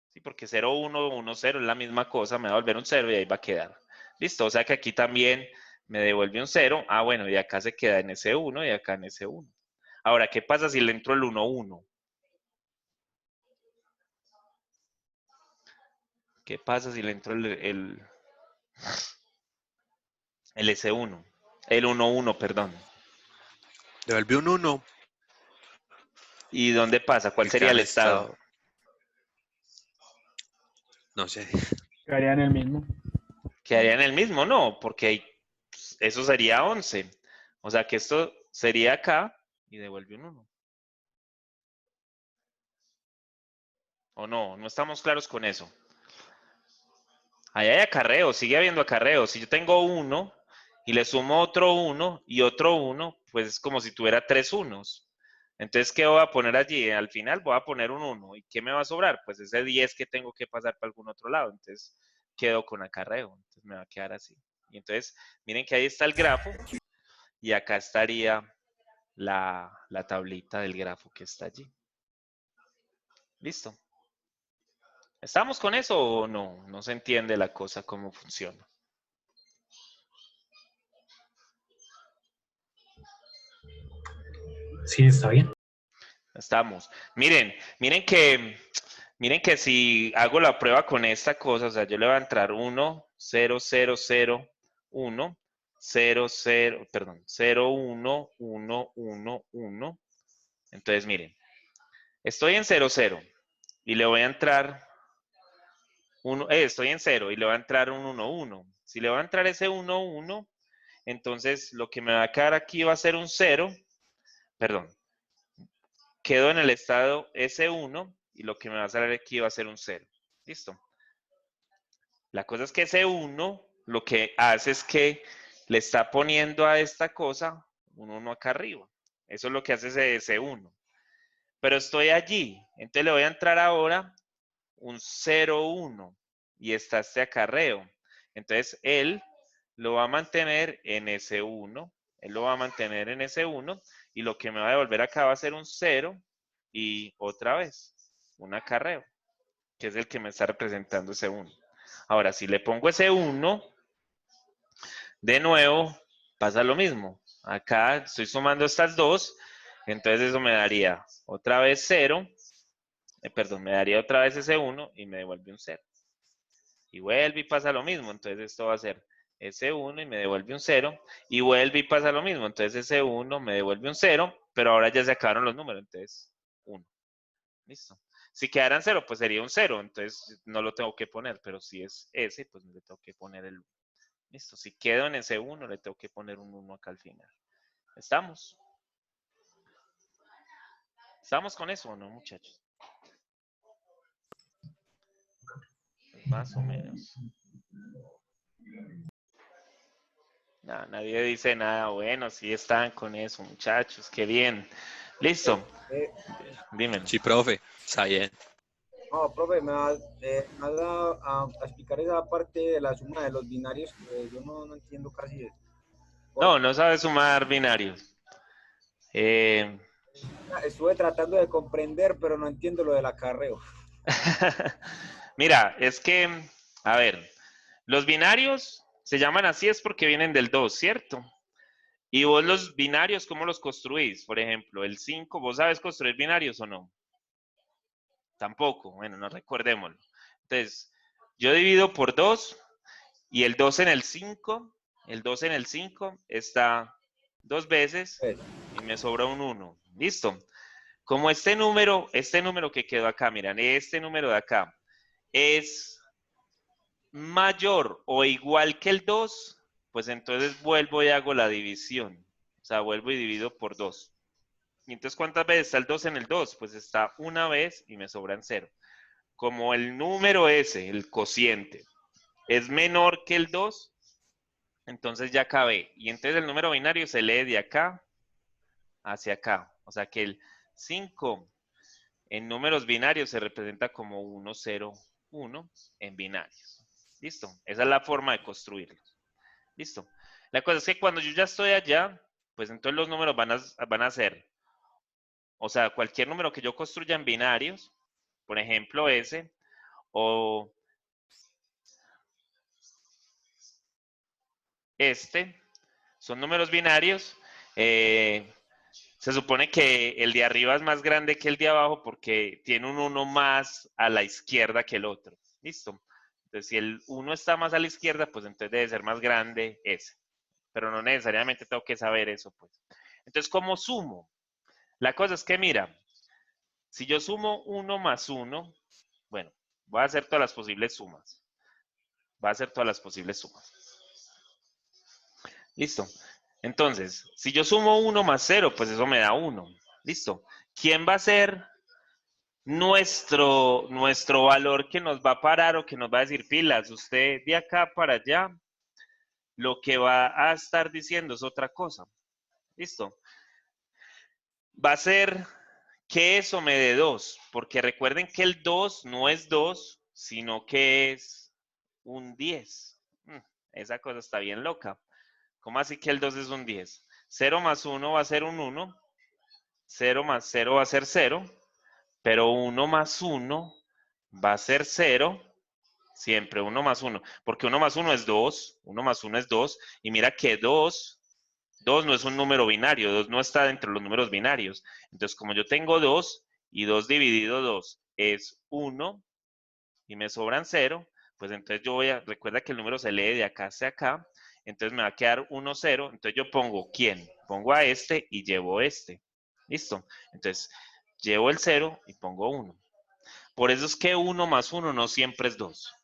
Sí, porque 0, 1, 1, 0 es la misma cosa, me va a devolver un 0 y ahí va a quedar. Listo. O sea que aquí también me devuelve un 0. Ah, bueno, y acá se queda en S1 y acá en S1. Ahora, ¿qué pasa si le entro el 1, 1? ¿Qué pasa si le entro el S1? El 1, 1, perdón. Devuelve un 1. ¿Y dónde pasa? ¿Cuál Y sería queda el en estado? No sé. Quedaría en el mismo. Quedaría en el mismo, no, porque eso sería 11. O sea que esto sería acá y devuelve un 1. ¿O no? No estamos claros con eso. Ahí hay acarreos, sigue habiendo acarreos. Si yo tengo 1 y le sumo otro 1 y otro 1, pues es como si tuviera 3 unos. Entonces, ¿qué voy a poner allí? Al final voy a poner un 1. ¿Y qué me va a sobrar? Pues ese 10 que tengo que pasar para algún otro lado. Entonces, quedo con acarreo. Entonces, me va a quedar así. Y entonces, miren que ahí está el grafo y acá estaría la tablita del grafo que está allí. ¿Listo? ¿Estamos con eso o no? No se entiende la cosa, cómo funciona. Sí, está bien. Estamos. Miren que si hago la prueba con esta cosa, o sea, yo le voy a entrar 1, 0, 0, 0, 1, 0, 0, perdón, 0, 1, 1, 1, 1. Entonces, miren, estoy en 0, 0 y le voy a entrar estoy en 0 y le va a entrar un 1, 1. Si le va a entrar ese 1, 1, entonces lo que me va a quedar aquí va a ser un 0, perdón, quedo en el estado S1 y lo que me va a salir aquí va a ser un 0. ¿Listo? La cosa es que ese 1 lo que hace es que le está poniendo a esta cosa un 1 acá arriba. Eso es lo que hace ese S1. Pero estoy allí, entonces le voy a entrar ahora un 0, 1 y está este acarreo. Entonces él lo va a mantener en S1, él lo va a mantener en S1 y lo que me va a devolver acá va a ser un 0 y otra vez un acarreo, que es el que me está representando ese 1. Ahora, si le pongo ese 1, de nuevo pasa lo mismo. Acá estoy sumando estas dos, entonces eso me daría otra vez 0, perdón, me daría otra vez ese 1 y me devuelve un 0. Y vuelve y pasa lo mismo, entonces esto va a ser S1 y me devuelve un 0, y vuelve y pasa lo mismo, entonces S1 me devuelve un 0, pero ahora ya se acabaron los números, entonces 1. Listo. Si quedaran 0, pues sería un 0, entonces no lo tengo que poner, pero si es S, pues le tengo que poner el 1. Listo. Si quedo en ese 1, le tengo que poner un 1 acá al final. ¿Estamos? ¿Estamos con eso o no, muchachos? Más o menos. No, nadie dice nada. Bueno, sí están con eso, muchachos. Qué bien. Listo. Dímelo. Sí, profe. Está bien. No, profe, me vas a explicar esa parte de la suma de los binarios que yo no entiendo casi eso. No, no sabes sumar binarios. Estuve tratando de comprender, pero no entiendo lo del acarreo. Mira, es que, a ver, los binarios se llaman así es porque vienen del 2, ¿cierto? Y vos los binarios, ¿cómo los construís? Por ejemplo, el 5, ¿vos sabes construir binarios o no? Tampoco, bueno, no recordémoslo. Entonces, yo divido por 2 y el 2 en el 5, el 2 en el 5 está 2 veces y me sobra un 1. ¿Listo? Como este número que quedó acá, miren, este número de acá es mayor o igual que el 2, pues entonces vuelvo y hago la división. O sea, vuelvo y divido por 2. Y entonces, ¿cuántas veces está el 2 en el 2? Pues está una vez y me sobran 0. Como el número ese, el cociente, es menor que el 2, entonces ya acabé. Y entonces el número binario se lee de acá hacia acá. O sea que el 5 en números binarios se representa como 1, 0, 1 en binarios. ¿Listo? Esa es la forma de construirlos. ¿Listo? La cosa es que cuando yo ya estoy allá, pues entonces los números van a ser, o sea, cualquier número que yo construya en binarios, por ejemplo ese, o este, son números binarios. Se supone que el de arriba es más grande que el de abajo porque tiene un 1 más a la izquierda que el otro. ¿Listo? Entonces, si el 1 está más a la izquierda, pues entonces debe ser más grande ese. Pero no necesariamente tengo que saber eso, pues. Entonces, ¿cómo sumo? La cosa es que, mira, si yo sumo 1 más 1, bueno, voy a hacer todas las posibles sumas. Voy a hacer todas las posibles sumas. Listo. Entonces, si yo sumo 1 más 0, pues eso me da 1. Listo. ¿Quién va a ser nuestro valor que nos va a parar o que nos va a decir pilas? Usted de acá para allá, lo que va a estar diciendo es otra cosa. Listo. Va a ser que eso me dé 2, porque recuerden que el 2 no es 2, sino que es un 10. Esa cosa está bien loca. ¿Cómo así que el 2 es un 10? 0 más 1 va a ser un 1, 0 más 0 va a ser 0, pero 1 más 1 va a ser 0, siempre 1 más 1, porque 1 más 1 es 2, 1 más 1 es 2, y mira que 2 no es un número binario, 2 no está dentro de los números binarios. Entonces, como yo tengo 2 y 2 dividido 2 es 1 y me sobran 0, pues entonces yo recuerda que el número se lee de acá hacia acá, entonces me va a quedar 1, 0, entonces yo pongo ¿quién? Pongo a este y llevo este. ¿Listo? Entonces, llevo el 0 y pongo 1. Por eso es que 1 más 1 no siempre es 2.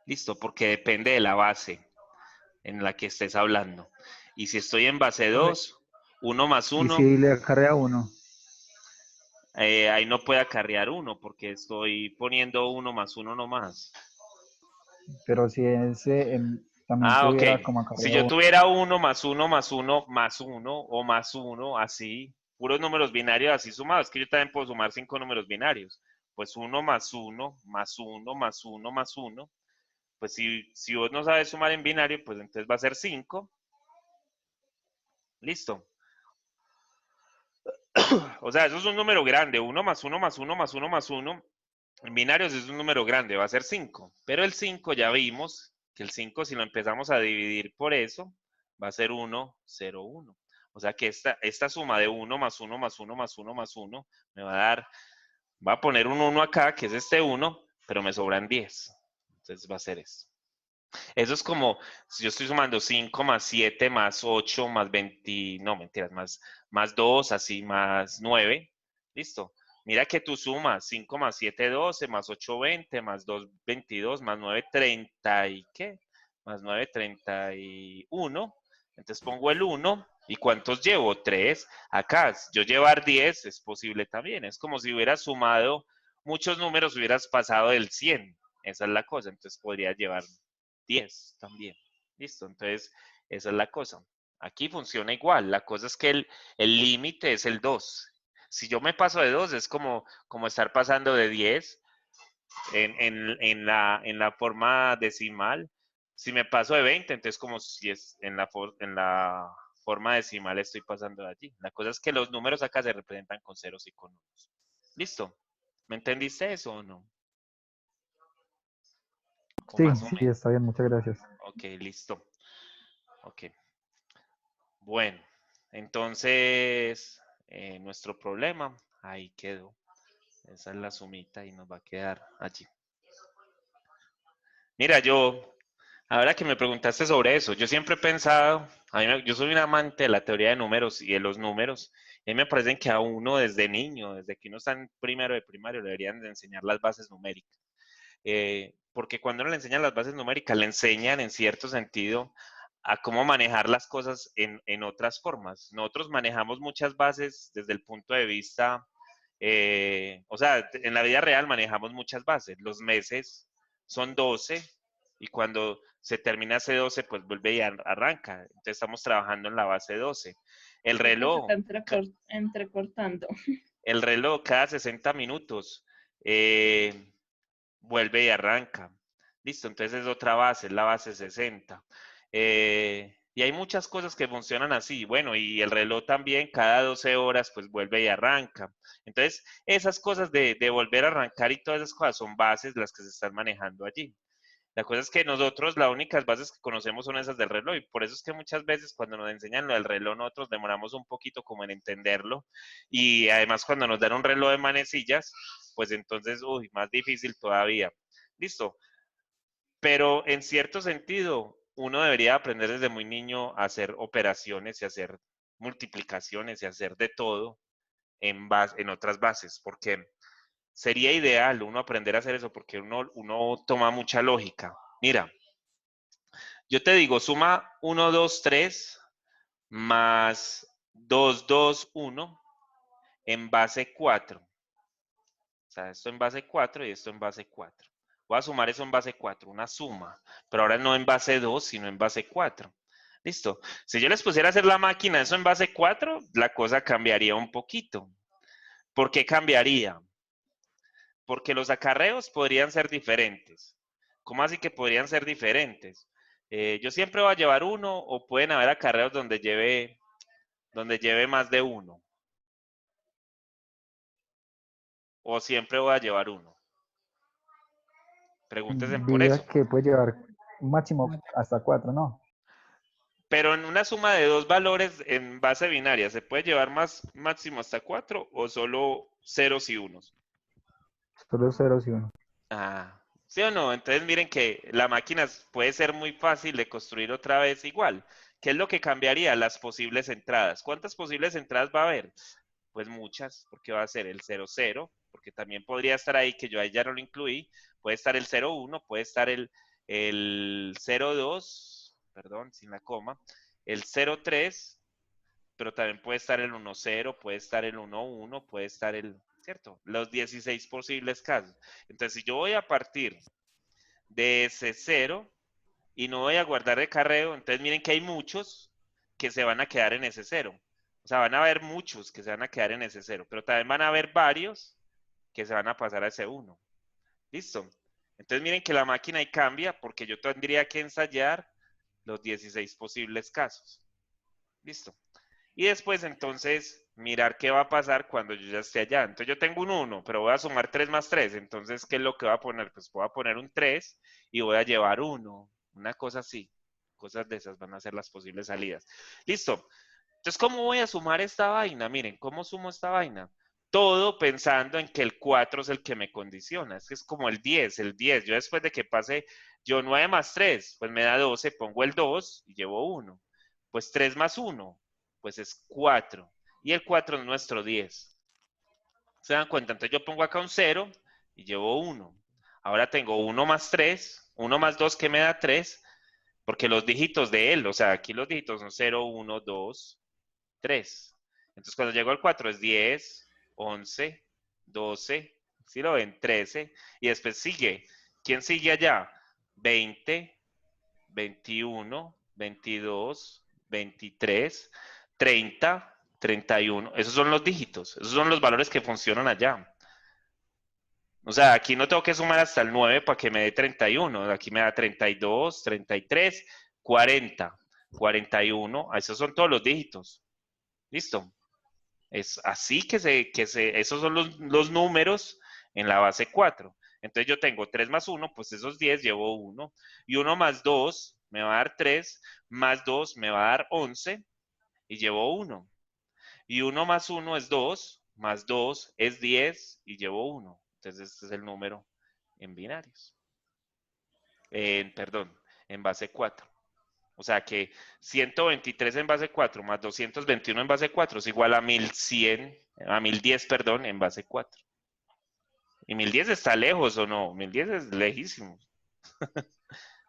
¿Listo? Porque depende de la base en la que estés hablando. Y si estoy en base 2, 1 más 1... ¿Y si le acarrea 1? Ahí no puede acarrear 1 porque estoy poniendo 1 más 1 nomás. Pero si ese también Ah, ok. tuviera como Si acarrea yo 1. tuviera 1 más 1 más 1 más 1 o más 1, así, puros números binarios así sumados, que yo también puedo sumar 5 números binarios. Pues 1 más 1 más 1 más 1 más 1. Pues si vos no sabes sumar en binario, pues entonces va a ser 5. Listo. O sea, eso es un número grande. 1 más 1 más 1 más 1 más 1. En binarios es un número grande, va a ser 5. Pero el 5 ya vimos que el 5, si lo empezamos a dividir por eso, va a ser 1, 0, 1. O sea que esta suma de 1 más 1 más 1 más 1 más 1 me va a dar, va a poner un 1 acá, que es este 1, pero me sobran 10. Entonces va a ser esto. Eso es como si yo estoy sumando 5 más 7 más 8 más 20, no, mentiras, más 2, así, más 9. Listo. Mira que tú sumas 5 más 7, 12, más 8, 20, más 2, 22, más 9, 30 y ¿qué? Más 9, 31. Entonces pongo el 1. ¿Y cuántos llevo? 3. Acá, yo llevar 10 es posible también. Es como si hubieras sumado muchos números, hubieras pasado del 100. Esa es la cosa. Entonces podría llevar 10 también. Listo, entonces esa es la cosa. Aquí funciona igual. La cosa es que el límite es el 2. Si yo me paso de 2 es como estar pasando de 10 en la forma decimal. Si me paso de 20, entonces como si es en la forma decimal estoy pasando de allí. La cosa es que los números acá se representan con ceros y con unos. ¿Listo? ¿Me entendiste eso o no? Sí, sí, está bien, muchas gracias. Ok, listo. Ok. Bueno, entonces nuestro problema ahí quedó. Esa es la sumita y nos va a quedar allí. Mira, ahora que me preguntaste sobre eso, yo siempre he pensado, yo soy un amante de la teoría de números y de los números. Y a mí me parecen que a uno desde niño, desde que uno está en primero de primario, le deberían de enseñar las bases numéricas. porque cuando uno le enseñan las bases numéricas, le enseñan en cierto sentido a cómo manejar las cosas en otras formas. Nosotros manejamos muchas bases desde el punto de vista, o sea, en la vida real manejamos muchas bases. Los meses son 12 y cuando se termina ese 12, pues vuelve y arranca. Entonces estamos trabajando en la base 12. El reloj, entrecortando. el reloj cada 60 minutos vuelve y arranca. Listo, entonces es otra base, es la base 60. Y hay muchas cosas que funcionan así. Bueno, y el reloj también cada 12 horas pues vuelve y arranca. Entonces, esas cosas de volver a arrancar y todas esas cosas son bases las que se están manejando allí. La cosa es que nosotros las únicas bases que conocemos son esas del reloj y por eso es que muchas veces cuando nos enseñan lo del reloj nosotros demoramos un poquito como en entenderlo y además cuando nos dan un reloj de manecillas, pues entonces, uy, más difícil todavía. Listo. Pero en cierto sentido, uno debería aprender desde muy niño a hacer operaciones y hacer multiplicaciones y hacer de todo en otras bases, porque sería ideal uno aprender a hacer eso porque uno toma mucha lógica. Mira, yo te digo, suma 1, 2, 3 más 2, 2, 1 en base 4. O sea, esto en base 4 y esto en base 4. Voy a sumar eso en base 4, una suma, pero ahora no en base 2, sino en base 4. Listo. Si yo les pusiera a hacer la máquina eso en base 4, la cosa cambiaría un poquito. ¿Por qué cambiaría? Porque los acarreos podrían ser diferentes. ¿Cómo así que podrían ser diferentes? Yo siempre voy a llevar uno o pueden haber acarreos donde lleve más de uno. O siempre voy a llevar uno. Pregúntense por Diría eso. que puede llevar máximo hasta 4, ¿no? Pero en una suma de dos valores en base binaria, ¿se puede llevar máximo hasta 4 o solo ceros y unos? Solo 0 y 1. Ah, ¿sí o no? Entonces miren que la máquina puede ser muy fácil de construir otra vez igual. ¿Qué es lo que cambiaría? Las posibles entradas. ¿Cuántas posibles entradas va a haber? Pues muchas, porque va a ser el 0, 0, porque también podría estar ahí, que yo ahí ya no lo incluí. Puede estar el 0, 1, puede estar el 0, 2, perdón, sin la coma, el 0, 3, pero también puede estar el 1, 0, puede estar el 1, 1, puede estar ¿cierto? Los 16 posibles casos. Entonces, si yo voy a partir de ese 0 y no voy a guardar el acarreo, entonces miren que hay muchos que se van a quedar en ese 0. O sea, van a haber muchos que se van a quedar en ese 0, pero también van a haber varios que se van a pasar a ese 1. ¿Listo? Entonces miren que la máquina ahí cambia porque yo tendría que ensayar los 16 posibles casos. ¿Listo? Y después entonces mirar qué va a pasar cuando yo ya esté allá. Entonces yo tengo un 1, pero voy a sumar 3 más 3. Entonces, ¿qué es lo que voy a poner? Pues voy a poner un 3 y voy a llevar 1. Una cosa así. Cosas de esas van a ser las posibles salidas. Listo. Entonces, ¿cómo voy a sumar esta vaina? Miren, ¿cómo sumo esta vaina? Todo pensando en que el 4 es el que me condiciona. Es que es como el 10, el 10. Yo después de que pase, yo 9 más 3, pues me da 12, pongo el 2 y llevo 1. Pues 3 más 1, pues es 4. Y el 4 es nuestro 10. ¿Se dan cuenta? Entonces yo pongo acá un 0 y llevo 1. Ahora tengo 1 más 3, 1 más 2 que me da 3, porque los dígitos de él, o sea, aquí los dígitos son 0, 1, 2, 3. Entonces cuando llego al 4 es 10, 11, 12, ¿sí lo ven? 13. Y después sigue. ¿Quién sigue allá? 20, 21, 22, 23, 30, 31. Esos son los dígitos. Esos son los valores que funcionan allá. O sea, aquí no tengo que sumar hasta el 9 para que me dé 31. Aquí me da 32, 33, 40, 41. Esos son todos los dígitos. ¿Listo? Es así esos son los números en la base 4. Entonces yo tengo 3 más 1, pues esos 10 llevo 1. Y 1 más 2 me va a dar 3, más 2 me va a dar 11 y llevo 1. Y 1 más 1 es 2, más 2 es 10 y llevo 1. Entonces este es el número en binarios. Perdón, en base 4. O sea que 123 en base 4 más 221 en base 4 es igual a 1100, a 1010, perdón, en base 4. Y 1010 está lejos, ¿o no? 1010 es lejísimo.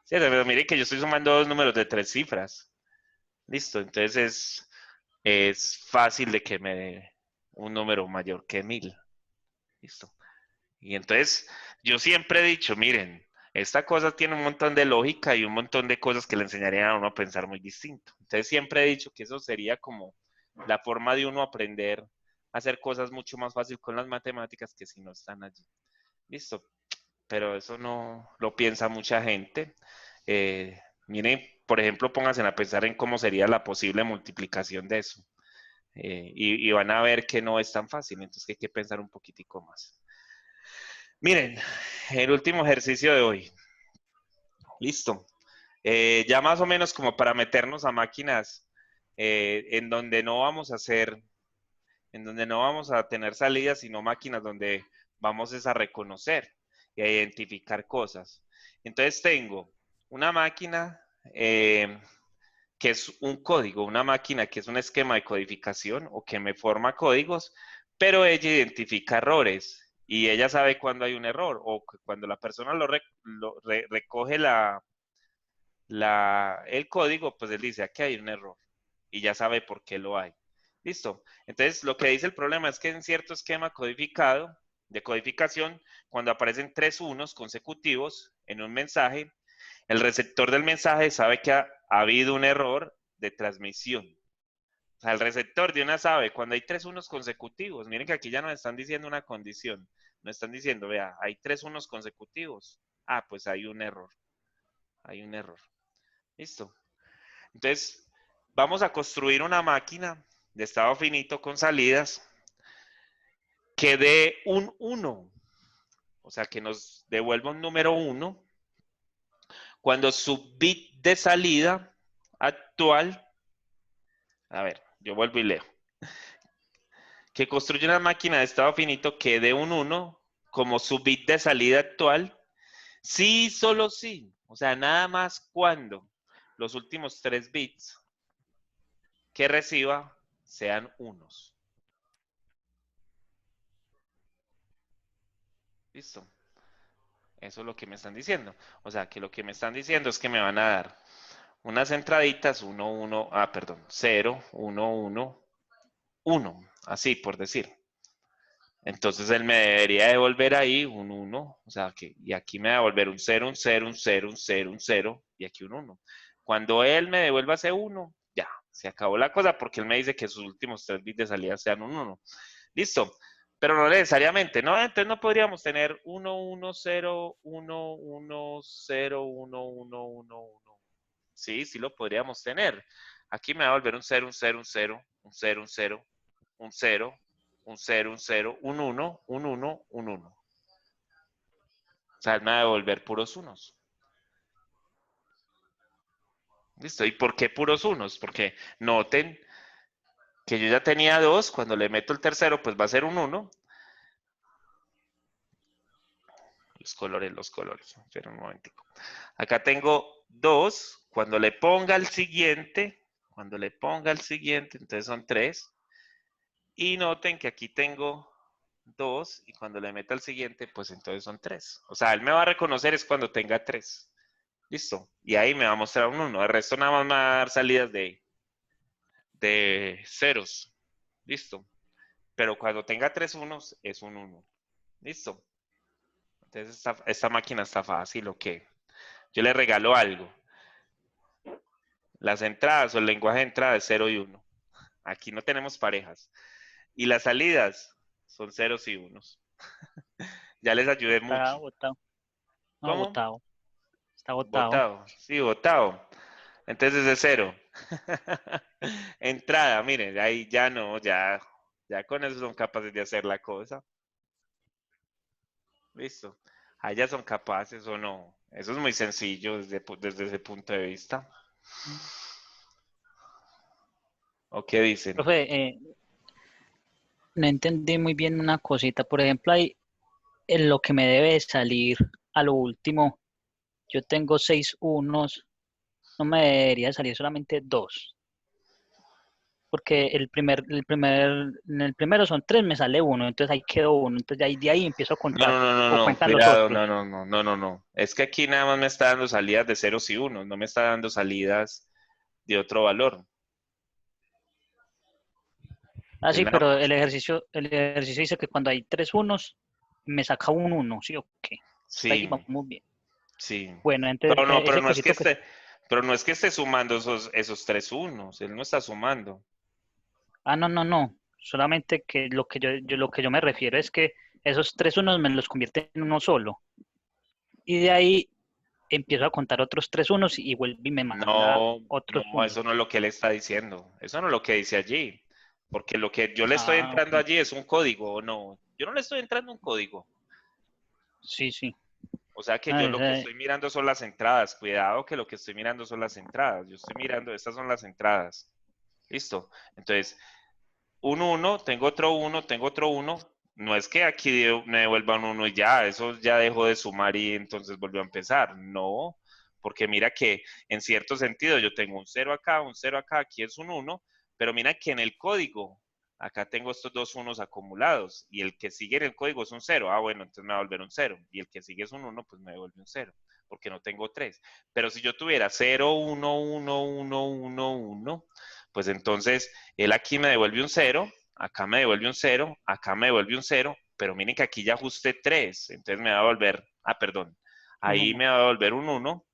Sí, pero mire que yo estoy sumando dos números de 3 cifras. Listo, entonces es fácil de que me dé un número mayor que 1000. Listo. Y entonces yo siempre he dicho, miren, esta cosa tiene un montón de lógica y un montón de cosas que le enseñarían a uno a pensar muy distinto. Entonces siempre he dicho que eso sería como la forma de uno aprender a hacer cosas mucho más fácil con las matemáticas que si no están allí. Listo. Pero eso no lo piensa mucha gente. Miren, por ejemplo, pónganse a pensar en cómo sería la posible multiplicación de eso. Y van a ver que no es tan fácil, entonces que hay que pensar un poquitico más. Miren, el último ejercicio de hoy. Listo. Ya más o menos como para meternos a máquinas en donde no vamos a hacer, en donde no vamos a tener salidas, sino máquinas donde vamos a reconocer y a identificar cosas. Entonces tengo una máquina que es un código, una máquina que es un esquema de codificación o que me forma códigos, pero ella identifica errores y ella sabe cuando hay un error o cuando la persona recoge el código, pues él dice, aquí hay un error y ya sabe por qué lo hay. Listo. Entonces, lo que dice el problema es que en cierto esquema codificado, de codificación, cuando aparecen 3 unos consecutivos en un mensaje, el receptor del mensaje sabe que ha habido un error de transmisión. O sea, el receptor de una sabe cuando hay 3 unos consecutivos. Miren que aquí ya nos están diciendo una condición. Nos están diciendo, vea, hay 3 unos consecutivos. Ah, pues hay un error. Hay un error. Listo. Entonces, vamos a construir una máquina de estado finito con salidas que dé un 1. O sea, que nos devuelva un número 1 cuando su bit de salida actual, a ver, yo vuelvo y leo, que construye una máquina de estado finito que dé un 1 como su bit de salida actual, sí y solo sí, o sea, nada más cuando los últimos 3 bits que reciba sean unos. ¿Listo? Eso es lo que me están diciendo. O sea, que lo que me están diciendo es que me van a dar unas entraditas 1, 1, perdón, 0, 1, 1, 1, así por decir. Entonces él me debería devolver ahí un 1, o sea, y aquí me va a devolver un 0, un 0, un 0, un 0, un 0, y aquí un 1. Cuando él me devuelva ese 1, ya, se acabó la cosa porque él me dice que sus últimos 3 bits de salida sean un 1. Listo. Pero no necesariamente, ¿no? Entonces no podríamos tener 1, 1, 0, 1, 1, 0, 1, 1, 1, 1. Sí, sí lo podríamos tener. Aquí me va a volver un 0, un 0, un 0, un 0, un 0, un 0, un 0, un 0, un 1, un 1, un 1. O sea, me va a devolver puros unos. ¿Listo? ¿Y por qué puros unos? Porque noten que yo ya tenía 2, cuando le meto el tercero, pues va a ser un 1. Los colores. Espera un momentico. Acá tengo 2. Cuando le ponga el siguiente, entonces son 3. Y noten que aquí tengo 2 y cuando le meta el siguiente, pues entonces son 3. O sea, él me va a reconocer es cuando tenga 3. Listo. Y ahí me va a mostrar un 1. El resto nada más me va a dar salidas de ceros. Listo. Pero cuando tenga 3 unos, es un 1. Listo. Entonces esta máquina está fácil, ¿o qué? Yo le regalo algo. Las entradas o el lenguaje de entrada es 0 y 1. Aquí no tenemos parejas. Y las salidas son ceros y unos. Ya les ayudé Está mucho. botado. No, ¿Cómo? botado. Está botado. Botado. Sí, botado. Entonces es 0. Entrada, miren, ahí ya no, ya con eso son capaces de hacer la cosa. Listo. Allá son capaces o no. Eso es muy sencillo desde ese punto de vista. ¿O qué dicen? Profe, no entendí muy bien una cosita. Por ejemplo, ahí en lo que me debe salir a lo último, yo tengo 6 unos, no me debería salir solamente 2. porque en el primero son 3, me sale 1, entonces ahí quedó 1, entonces de ahí empiezo a No, contar, no, no, no, o no, cuentan los cuidado, otros. no. Es que aquí nada más me está dando salidas de ceros y unos, no me está dando salidas de otro valor. Ah, Es sí, nada pero más. el ejercicio dice que cuando hay 3 unos, me saca un 1, ¿sí o qué? Hasta ahí Sí, vamos bien. sí. Bueno, entonces Pero ese no es que cosito que... esté sumando esos 3 unos, él no está sumando. Ah, no. Solamente que lo que yo me refiero es que esos 3 unos me los convierte en uno solo. Y de ahí empiezo a contar otros 3 unos y vuelve y me manda otros No, unos. eso no es lo que él está diciendo. Eso no es lo que dice allí. Porque lo que yo le estoy Ah, entrando ok. allí es un código, ¿o no? Yo no le estoy entrando un código. Sí. O sea que Ah, yo lo que estoy mirando son las entradas. Cuidado que lo que estoy mirando son las entradas. Yo estoy mirando, estas son las entradas. Listo. Entonces, un 1, tengo otro 1, tengo otro 1. No es que aquí me devuelvan 1 y ya, eso ya dejó de sumar y entonces volvió a empezar. No, porque mira que en cierto sentido yo tengo un 0 acá, aquí es un 1, pero mira que en el código, acá tengo estos dos unos acumulados y el que sigue en el código es un 0. Ah, bueno, entonces me va a volver un 0. Y el que sigue es un 1, pues me devuelve un 0, porque no tengo 3. Pero si yo tuviera 0, 1, 1, 1, 1, 1, pues entonces él aquí me devuelve un 0, acá me devuelve un 0, acá me devuelve un 0, pero miren que aquí ya ajusté 3, entonces me va a volver, perdón, ahí no. me va a devolver un 1,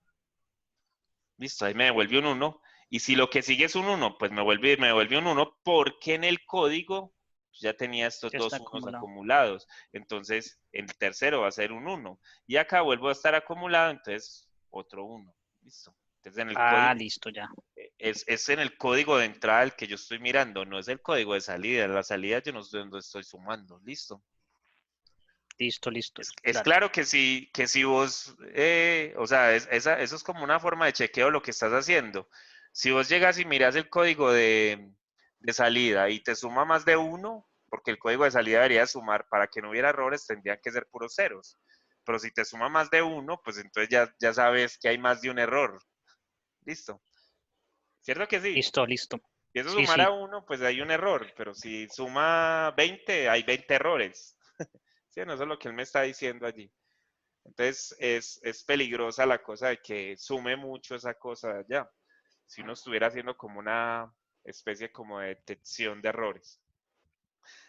listo, ahí me devuelve un 1, y si lo que sigue es un 1, pues me devuelve un 1, porque en el código ya tenía estos Ya dos está unos acumulado. acumulados, entonces el tercero va a ser un 1, y acá vuelvo a estar acumulado, entonces otro 1, listo. Entonces en el Ah, código listo, ya. es en el código de entrada el que yo estoy mirando, no es el código de salida. La salida yo no sé dónde estoy sumando, listo. Listo. Es Dale. claro que si vos, o sea, eso es como una forma de chequeo lo que estás haciendo. Si vos llegas y miras el código de salida y te suma más de 1, porque el código de salida debería sumar, para que no hubiera errores, tendrían que ser puros ceros. Pero si te suma más de 1, pues entonces ya sabes que hay más de un error. Listo. ¿Cierto que sí? Listo. Si eso Sí, sumara sí. 1, pues hay un error, pero si suma 20, hay 20 errores. Sí, no, eso es lo que él me está diciendo allí. Entonces, es peligrosa la cosa de que sume mucho esa cosa de allá. Si uno estuviera haciendo como una especie como de detección de errores.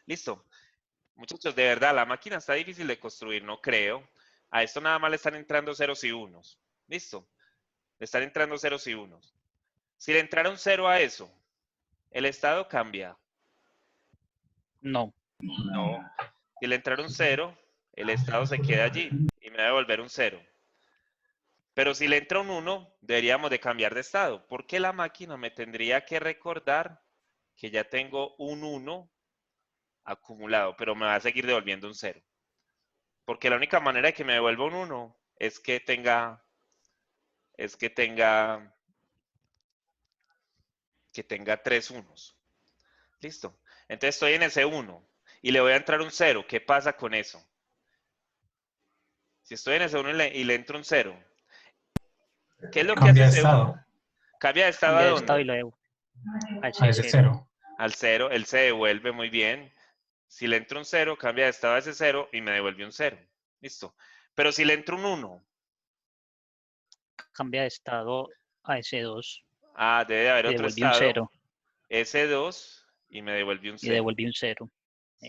Listo. Muchachos, de verdad, la máquina está difícil de construir, no creo. A esto nada más le están entrando ceros y unos. Listo. Le están entrando ceros y unos. Si le entrara un 0 a eso, el estado cambia. No. No. Si le entrara un 0, el estado se queda allí y me va a devolver un 0. Pero si le entra un 1, deberíamos de cambiar de estado, porque la máquina me tendría que recordar que ya tengo un 1 acumulado, pero me va a seguir devolviendo un 0. Porque la única manera de que me devuelva un 1 es que tenga 3 unos. Listo. Entonces estoy en ese 1 y le voy a entrar un 0. ¿Qué pasa con eso? Si estoy en ese 1 y le entro un 0, ¿qué es lo que hace Cambia de ese estado 1? ¿Cambia de estado a Cambia de estado y dónde? lo debo a a ese ese 0. cero. Al 0, él se devuelve muy bien. Si le entro un 0, cambia de estado a ese 0 y me devuelve un 0. Listo. Pero si le entro un 1, Cambia de estado a ese 2 debe de haber y otro devolví un estado, 0 S2, y me devuelve un y 0. devolví un 0.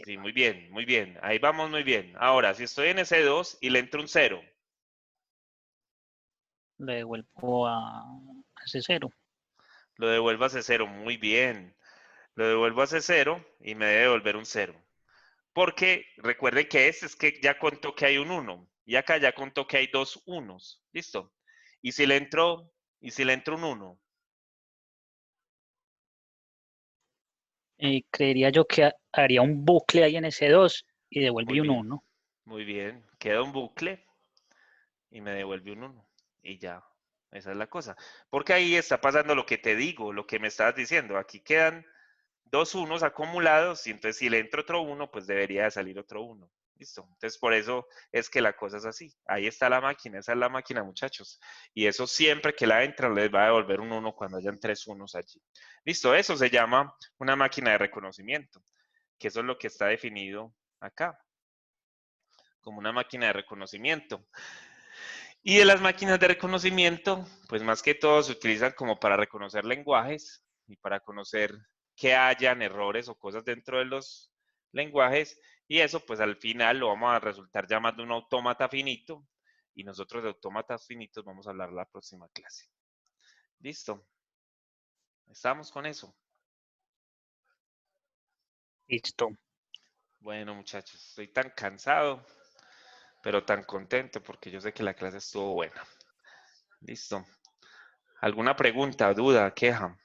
Sí, muy bien, muy bien. Ahí vamos muy bien. Ahora, si estoy en S2 y le entro un 0, Le devuelvo a ese 0. lo devuelvo a ese 0. Muy bien. Lo devuelvo a ese 0 y me debe devolver un 0. Porque recuerden que es que ya contó que hay un 1 y acá ya contó que hay dos unos. ¿Listo? Y si le entró un 1, Creería yo que haría un bucle ahí en ese 2 y muy devolví un bien, 1. muy bien. Queda un bucle y me devuelve un 1. Y ya, esa es la cosa. Porque ahí está pasando lo que te digo, lo que me estabas diciendo. Aquí quedan dos unos acumulados y entonces si le entra otro 1, pues debería de salir otro 1. Listo. Entonces, por eso es que la cosa es así. Ahí está la máquina, esa es la máquina, muchachos. Y eso siempre que la entran les va a devolver un 1 cuando hayan 3 unos allí. Listo, eso se llama una máquina de reconocimiento, que eso es lo que está definido acá, como una máquina de reconocimiento. Y de las máquinas de reconocimiento, pues más que todo se utilizan como para reconocer lenguajes y para conocer que hayan errores o cosas dentro de los lenguajes, y eso pues al final lo vamos a resultar llamando un autómata finito, y nosotros de autómatas finitos vamos a hablar la próxima clase. ¿Listo? ¿Estamos con eso? Listo. Bueno, muchachos, estoy tan cansado, pero tan contento porque yo sé que la clase estuvo buena. Listo. ¿Alguna pregunta, duda, queja?